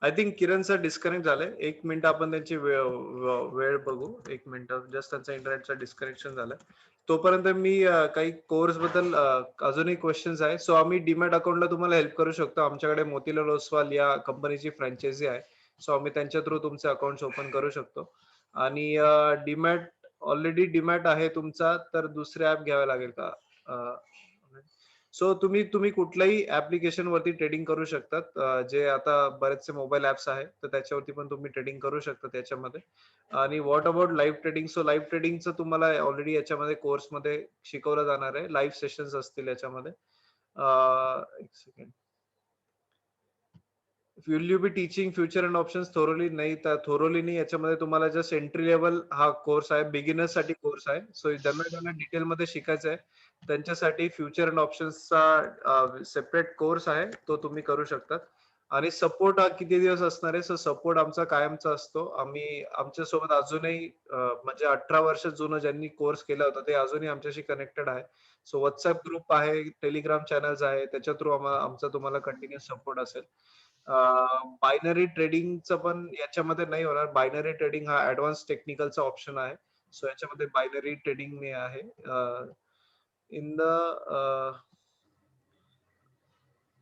I think Kiran sir disconnect झाले. 1 मिनिट आपण त्यांची वेळ बघू. 1 मिनिट, जस्ट त्यांचा इंटरनेटचा डिस्कनेक्शन झालं. तोपर्यंत मी काही कोर्स बद्दल अजूनही क्वेश्चन्स आहे. सो आम्ही डीमॅट अकाउंटला तुम्हाला हेल्प करू शकतो. आमच्याकडे मोतीलाल ओसवाल या कंपनीची फ्रँचायझी आहे. सो आम्ही त्यांच्या थ्रू तुमचे अकाउंट्स ओपन करू शकतो. आणि डीमॅट ऑलरेडी डीमॅट आहे तुमचा, तर दुसरे ऍप घ्यावे लागेल का? सो तुम्ही कुठल्याही ऍप्लिकेशन वरती ट्रेडिंग करू शकतात. जे आता बरेचसे मोबाईल ऍप्स आहेत, तर त्याच्यावरती पण तुम्ही ट्रेडिंग करू शकता त्याच्यामध्ये. आणि what about live trading? So live ट्रेडिंगचं तुम्हाला ऑलरेडी याच्यामध्ये कोर्समध्ये शिकवलं जाणार आहे. लाईव्ह सेशन्स असतील याच्यामध्ये. एक second. Will you be teaching future and options thoroughly? नाही, थोरोली नाही. याच्यामध्ये तुम्हाला जस्ट एंट्री लेवल हा कोर्स आहे, बिगिनर्स साठी कोर्स आहे. सो ज्यांना डिटेल मध्ये शिकायचं आहे त्यांच्यासाठी फ्युचर अँड ऑप्शन्सचा सेपरेट कोर्स आहे, तो तुम्ही करू शकतात. आणि सपोर्ट हा किती दिवस असणार आहे? सो सपोर्ट आमचा कायमचा असतो. आम्ही आमच्यासोबत अजूनही म्हणजे 18 वर्ष जुनं ज्यांनी कोर्स केला होता ते अजूनही आमच्याशी कनेक्टेड आहे. सो व्हॉट्सअप ग्रुप आहे, टेलिग्राम चॅनल्स आहे, त्याच्या थ्रू आमचा तुम्हाला कंटिन्युअस सपोर्ट असेल. बायनरी ट्रेडिंगचं पण याच्यामध्ये नाही होणार. बायनरी ट्रेडिंग हा ऍडव्हान्स टेक्निकलचा ऑप्शन आहे. सो याच्यामध्ये बायनरी ट्रेडिंग नाही आहे. In the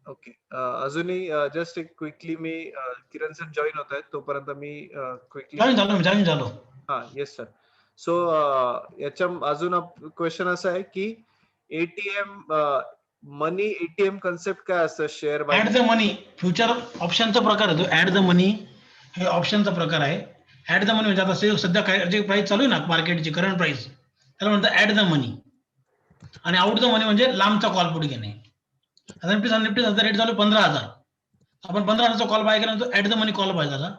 okay. अजूनही जस्ट एक क्विकली मी किरण सर जॉईन होत आहेत, तोपर्यंत मी क्विकली जॉईन झालो. हा, येस सर. सो याच्या अजून क्वेश्चन असा आहे की एटीएम मनी एटीएम कन्सेप्ट काय असतं? Share buy at the money future ऑप्शनचा प्रकार आहे तो. ऍड द मनी हे ऑप्शनचा प्रकार आहे. ऍड द मनी म्हणजे आता सध्या काय जे प्राइस चालू आहे ना मार्केटची करंट प्राइस, त्याला म्हणतात ऍड द मनी. आणि आउट द मनी म्हणजे लांबचा कॉल पुढे घेणे. आता निफ्टीचा रेट चालू 15,000. आपण 15,000चा कॉल बाय केला तर at the money call buy झाला.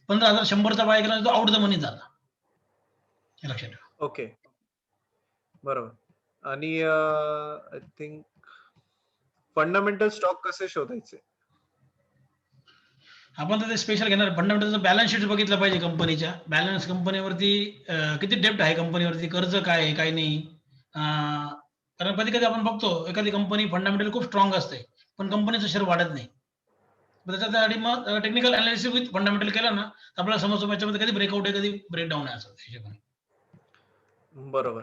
15,100चा बाय केला तर आउट द मनी झाला, हे लक्षात ठेवा. ओके, बरोबर. आणि आय थिंक फंडामेंटल स्टॉक कसे शोधायचे? आपण तर ते स्पेशल घेणार. फंडामेंटलचं बॅलन्स शीट बघितलं पाहिजे कंपनीच्या. बॅलन्स कंपनीवरती किती डेप्ट आहे कंपनीवरती, कर्ज काय आहे काय नाही. कारण कधी कधी आपण बघतो एखादी कंपनी फंडामेंटल खूप स्ट्रॉंग असते पण कंपनीचं शेअर वाढत नाही. त्याच्यासाठी मग टेक्निकल अनालिसिस विथ फंडामेंटल केलं ना तर आपल्याला समजतो याच्यामध्ये कधी ब्रेकआउट आहे कधी ब्रेकडाऊन आहे असं हिशोबाने. बरोबर.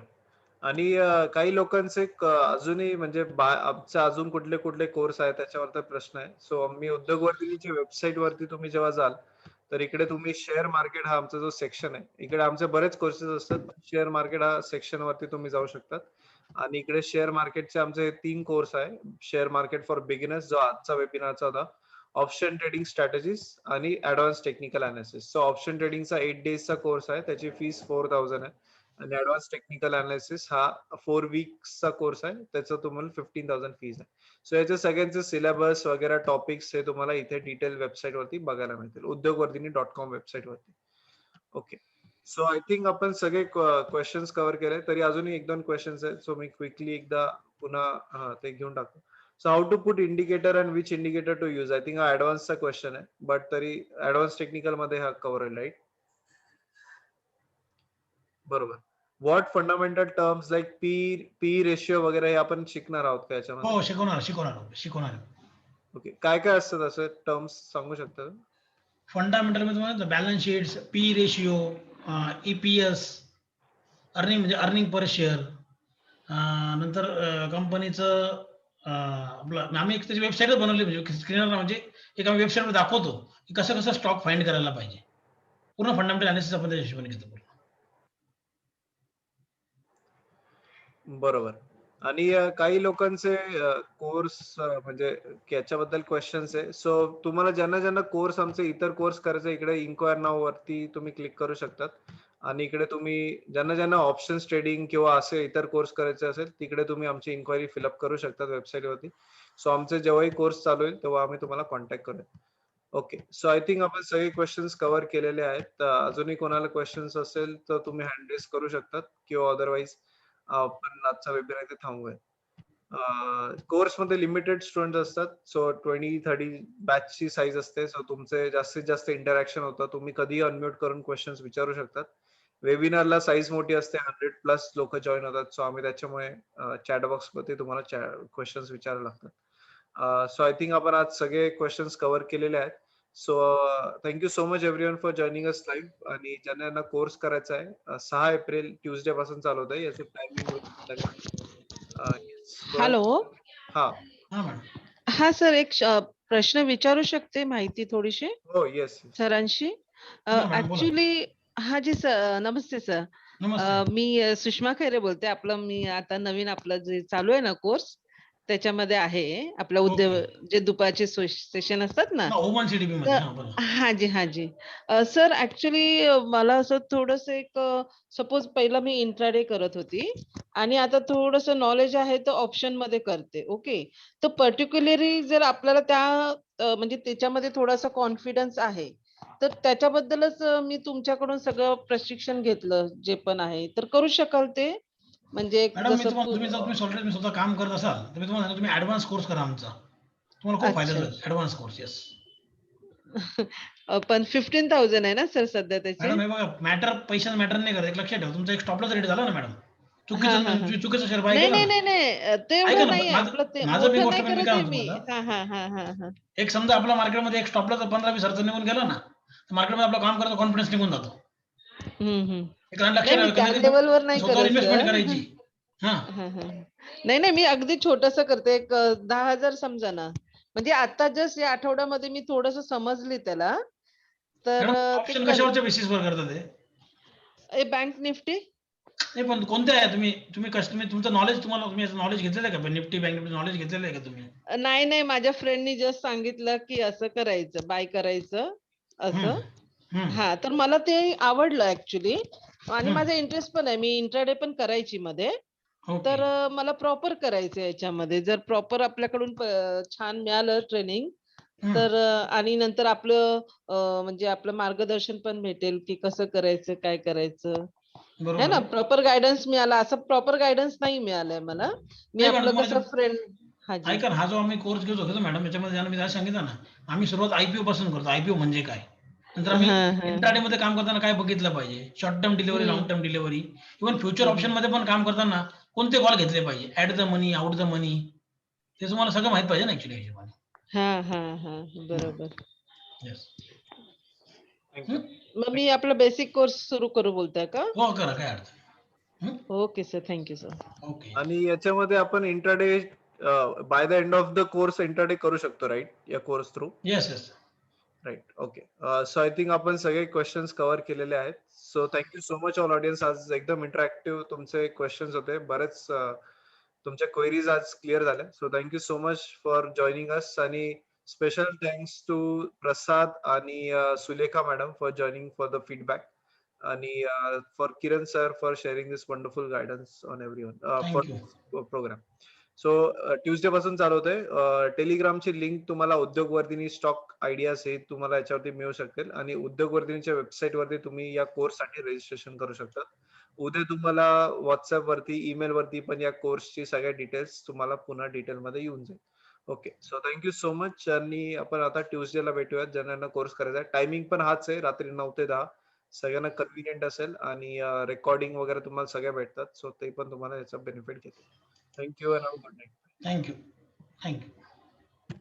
आणि काही लोकांचे अजूनही म्हणजे आमचा अजून कुठले कुठले कोर्स आहे त्याच्यावर तर प्रश्न आहे. सो मी उद्योगवर्धिनीच्या वेबसाईट वरती तुम्ही जेव्हा जाल तर इकडे तुम्ही शेअर मार्केट हा आमचा जो सेक्शन आहे, इकडे आमचे बरेच कोर्सेस असतात. शेअर मार्केट हा सेक्शन वरती तुम्ही जाऊ शकतात. आणि इकडे शेअर मार्केटचे आमचे 3 कोर्स आहे. शेअर मार्केट फॉर बिगिनर्स जो आजचा वेबिनारचा होता, ऑप्शन ट्रेडिंग स्ट्रॅटेजीज आणि advance technical analysis. So option ट्रेडिंगचा 8 डेजचा कोर्स आहे, त्याची फीस 4,000 आहे. आणि ऍडव्हान्स टेक्निकल अनालिसिस हा 4 वीक्सचा कोर्स आहे, त्याचं तुम्हाला 15,000 फीज आहे. सो याचे सगळ्यांचे सिलेबस वगैरे टॉपिक्स हे तुम्हाला इथे डिटेल वेबसाईट वरती बघायला मिळतील, उद्योगवर्धिनी.com वेबसाईट वरती. ओके. सो आय थिंक आपण सगळे क्वेश्चन्स कव्हर केले. तरी अजूनही 1-2 क्वेश्चन्स आहेत. सो मी क्विकली एकदा पुन्हा ते घेऊन टाकतो. So how to put indicator and which indicator to use? I think हा ऍडव्हान्सचा क्वेश्चन आहे, बट तरी ऍडव्हान्स टेक्निकल मध्ये हा कव्हर होईल, राईट? बरोबर. What fundamental terms like P ratio वगैरे हे आपण शिकणार आहोत का याच्यामध्ये? हो, शिकवणार. ओके. काय काय असतात असे टर्म्स सांगू शकता? फंडामेंटल मध्ये तुम्हाला balance sheets, P ratio, EPS, earning म्हणजे अर्निंग पर शेअर. नंतर कंपनीचं आपलं आम्ही एक त्याची वेबसाईटच बनवली म्हणजे स्क्रीनर म्हणजे एक आम्ही वेबसाईटवर दाखवतो की कसं कसं स्टॉक फाइंड करायला पाहिजे. पूर्ण फंडामेंटल अनालिसिस आपण त्या हिशोबाने घेतो. बरोबर. आणि काही लोकांचे कोर्स म्हणजे याच्याबद्दल क्वेश्चन्स आहे. सो तुम्हाला ज्यांना ज्यांना कोर्स आमचे इतर कोर्स करायचे इकडे इन्क्वायर नाव वरती तुम्ही क्लिक करू शकतात. आणि इकडे तुम्ही ज्यांना ज्यांना ऑप्शन्स ट्रेडिंग किंवा असे इतर कोर्स करायचे असेल तिकडे तुम्ही आमची इन्क्वायरी फिलअप करू शकतात वेबसाईट वरती. सो आमचे जेव्हाही कोर्स चालू होईल तेव्हा आम्ही तुम्हाला कॉन्टॅक्ट करू. ओके. सो आय थिंक आपण सगळे क्वेश्चन्स कव्हर केलेले आहेत. अजूनही कोणाला क्वेश्चन्स असेल तर तुम्ही हँड रेज करू शकतात किंवा अदरवाईज आपण आजचा वेबिनार इथे थांबूया. कोर्समध्ये लिमिटेड स्टुडंट असतात. सो 20-30 बॅचची साईज असते. सो तुमचे जास्तीत जास्त इंटरॅक्शन होतं. तुम्ही कधीही अनम्यूट करून क्वेश्चन्स विचारू शकतात. वेबिनारला साईज मोठी असते. 100+ लोक जॉइन होतात. सो आम्ही त्याच्यामुळे चॅट बॉक्समध्ये तुम्हाला क्वेश्चन्स विचारायला लागतात. सो आय थिंक आपण आज सगळे क्वेश्चन्स कव्हर केलेले आहेत. So thank you so much everyone for joining us live. आणि ज्यांना ज्यांना कोर्स करायचा आहे 6 एप्रिल ट्यूसडे पासून चालू होत आहे. याचं टायमिंग हॅलो. हा हा मॅडम. हा सर, एक प्रश्न विचारू शकते, माहिती थोडीशी हो येस सरांशी? हा मॅडम बोला. ऍक्च्युली हा जी सर, नमस्ते सर. नमस्ते. मी सुषमा खैरे बोलते. मी आता नवीन आपलं जे चालू आहे ना कोर्स, त्याच्यामध्ये आहे. आपलं उद्योग ओके. जे दुपारचे सेशन असतात ना. ओमन सीडीपी मध्ये. तर हा बोला. हाजी. सर ऍक्च्युली मला असं थोडस एक सपोज पहिला मी इंट्राडे करत होती आणि आता थोडस नॉलेज आहे तर ऑप्शन मध्ये करते. ओके. तर पर्टिक्युलरली जर आपल्याला त्या म्हणजे त्याच्यामध्ये थोडासा कॉन्फिडन्स आहे, तर त्याच्याबद्दलच मी तुमच्याकडून सगळं प्रशिक्षण घेतलं जे पण आहे. तर करू शकाल ते? म्हणजे एक मॅडम मी जसं तुम्हाला तुम्ही स्वतः काम करत असाल तर मी तुम्हाला सांगतो तुम्ही ऍडव्हान्स कोर्स करा आमचा. तुम्हाला खूप फायदा अच्छा. होईल. Advance course. येस. पण 15,000 आहे ना सर सध्या त्याचे? मॅडम हे बघा, पैशाचं मॅटर नाही करत. एक लक्षात ठेवा. तुमचा एक स्टॉप लॉस रेट झाला ना मॅडम. हां, हां, हां. चुकीचं शेअर बाय नाही, केला नाही, ना. नाही, नाही. ऐका तेवढं ना, नाही माझं आपलं ते माझं मी मोठं गोष्ट नाही मी करत काय आहे म्हणतो मी. तुम्हाला, हां. एक समजा आपल्या मार्केटमध्ये एक स्टॉप लॉस 15-20 हजारचा निघून गेला ना, तर मार्केटमध्ये आपलं काम करायचा कॉन्फिडन्स निघून जातो. हं. एक लक्षात नाही, मी ठेवा, त्या कमीत कमी लेव्हलवर नाही स्वतःवर करत इन्व्हेस्टमेंट सर. करायची. हां. हां. नाही, मी अगदी छोटंसं करते. एक 10,000 समजा ना. म्हणजे आता जस्ट या आठवड्यामध्ये मी थोडंसं समजली त्याला. तर मॅडम ते ऑप्शन कशावरच्या बेसिसवर करता ते? Bank Nifty. नाही पण कोणते आहे तुम्ही तुमचं नॉलेज तुम्ही नॉलेज घेतलेलं आहे का? निफ्टी बँक निफ्टी नॉलेज घेतलेलं आहे का तुम्ही? नाही, माझ्या फ्रेंडनी जस्ट सांगितलं, की असं करायचं, बाय करायचं हं. असं. हं. हां, तर मला ते आवडलं ॲक्चुअली आणि हं. माझा इंटरेस्ट पण आहे. मी इंट्राडे पण करायची मध्ये. ओके. तर मला प्रॉपर करायचं आहे याच्यामध्ये. जर प्रॉपर आपल्याकडून छान मिळालं ट्रेनिंग, हं. तर आणि नंतर आपलं म्हणजे आपलं मार्गदर्शन पण भेटेल, की कसं करायचं, काय करायचं. आहे बरोबर ना? आहे. प्रॉपर गाईडन्स मिळाला. असं प्रॉपर गाईडन्स नाही मिळालंय मला. मी नाही मॅडम आपलं तुम्हाला कसं फ्रेंड. हाजी. ऐका ना, हा जो आम्ही कोर्स घेतो मॅडम, याच्यामध्ये मी आज सांगितलं ना, आम्ही सुरुवात आयपीओ पासून करतो. आयपीओ म्हणजे काय? नंतर आम्ही हां. इंट्राडेमध्ये काम करताना काय बघितलं पाहिजे? शॉर्ट टर्म डिलिव्हरी, हं. Long term delivery, even future हं. ऑप्शनमध्ये पण काम करताना कोणते कॉल घेतले पाहिजे? At the money, out the money, ते तुम्हाला सगळं माहीत पाहिजे ना ॲक्चुअली हिशोबाने. हां. हं. बरोबर. येस. थँक्यू. हं. मग मी आपला बेसिक कोर्स सुरू करू बोलताय का? हो, करा काही अडचण नाही. Okay sir. Thank you sir. Okay. आणि याच्यामध्ये आपण intraday by the end of the course intraday करू शकतो राईट या course through? Yes. Right. Okay. So I think आपण सगळे क्वेश्चन्स कव्हर केलेले आहेत. So thank you so much all audience. आज एकदम इंटरॅक्टिव्ह तुमचे क्वेश्चन्स होते. बरेच तुमच्या क्वेरीज आज क्लिअर झाल्या. So thank you so much for joining us. आणि स्पेशल थँक्स टू प्रसाद आणि Sulekha madam for joining for the feedback. आणि for Kiran sir for sharing this wonderful guidance on everyone for thank you. Program. So Tuesday पासून चालू होतंय. टेलिग्रामची link तुम्हाला Udyogvardhini stock ideas हे तुम्हाला याच्यावरती मिळू शकेल. आणि उद्योगवर्धिनीच्या वेबसाईट वरती तुम्ही या कोर्ससाठी रजिस्ट्रेशन करू शकता. उद्या तुम्हाला व्हॉट्सअप वरती, ईमेल वरती पण या कोर्सची सगळ्या डिटेल्स तुम्हाला पुन्हा डिटेल मध्ये येऊन जाईल. Okay. So thank you so much. आणि आपण आता ट्यूसडेला भेटूयात ज्यांना कोर्स करायचा आहे. टायमिंग पण हाच आहे, रात्री 9 ते 10. सगळ्यांना कन्व्हिनियंट असेल. आणि रेकॉर्डिंग वगैरे तुम्हाला सगळ्या भेटतात. सो ते पण तुम्हाला याचा बेनिफिट घेतील. Thank you and have a good night. Thank you.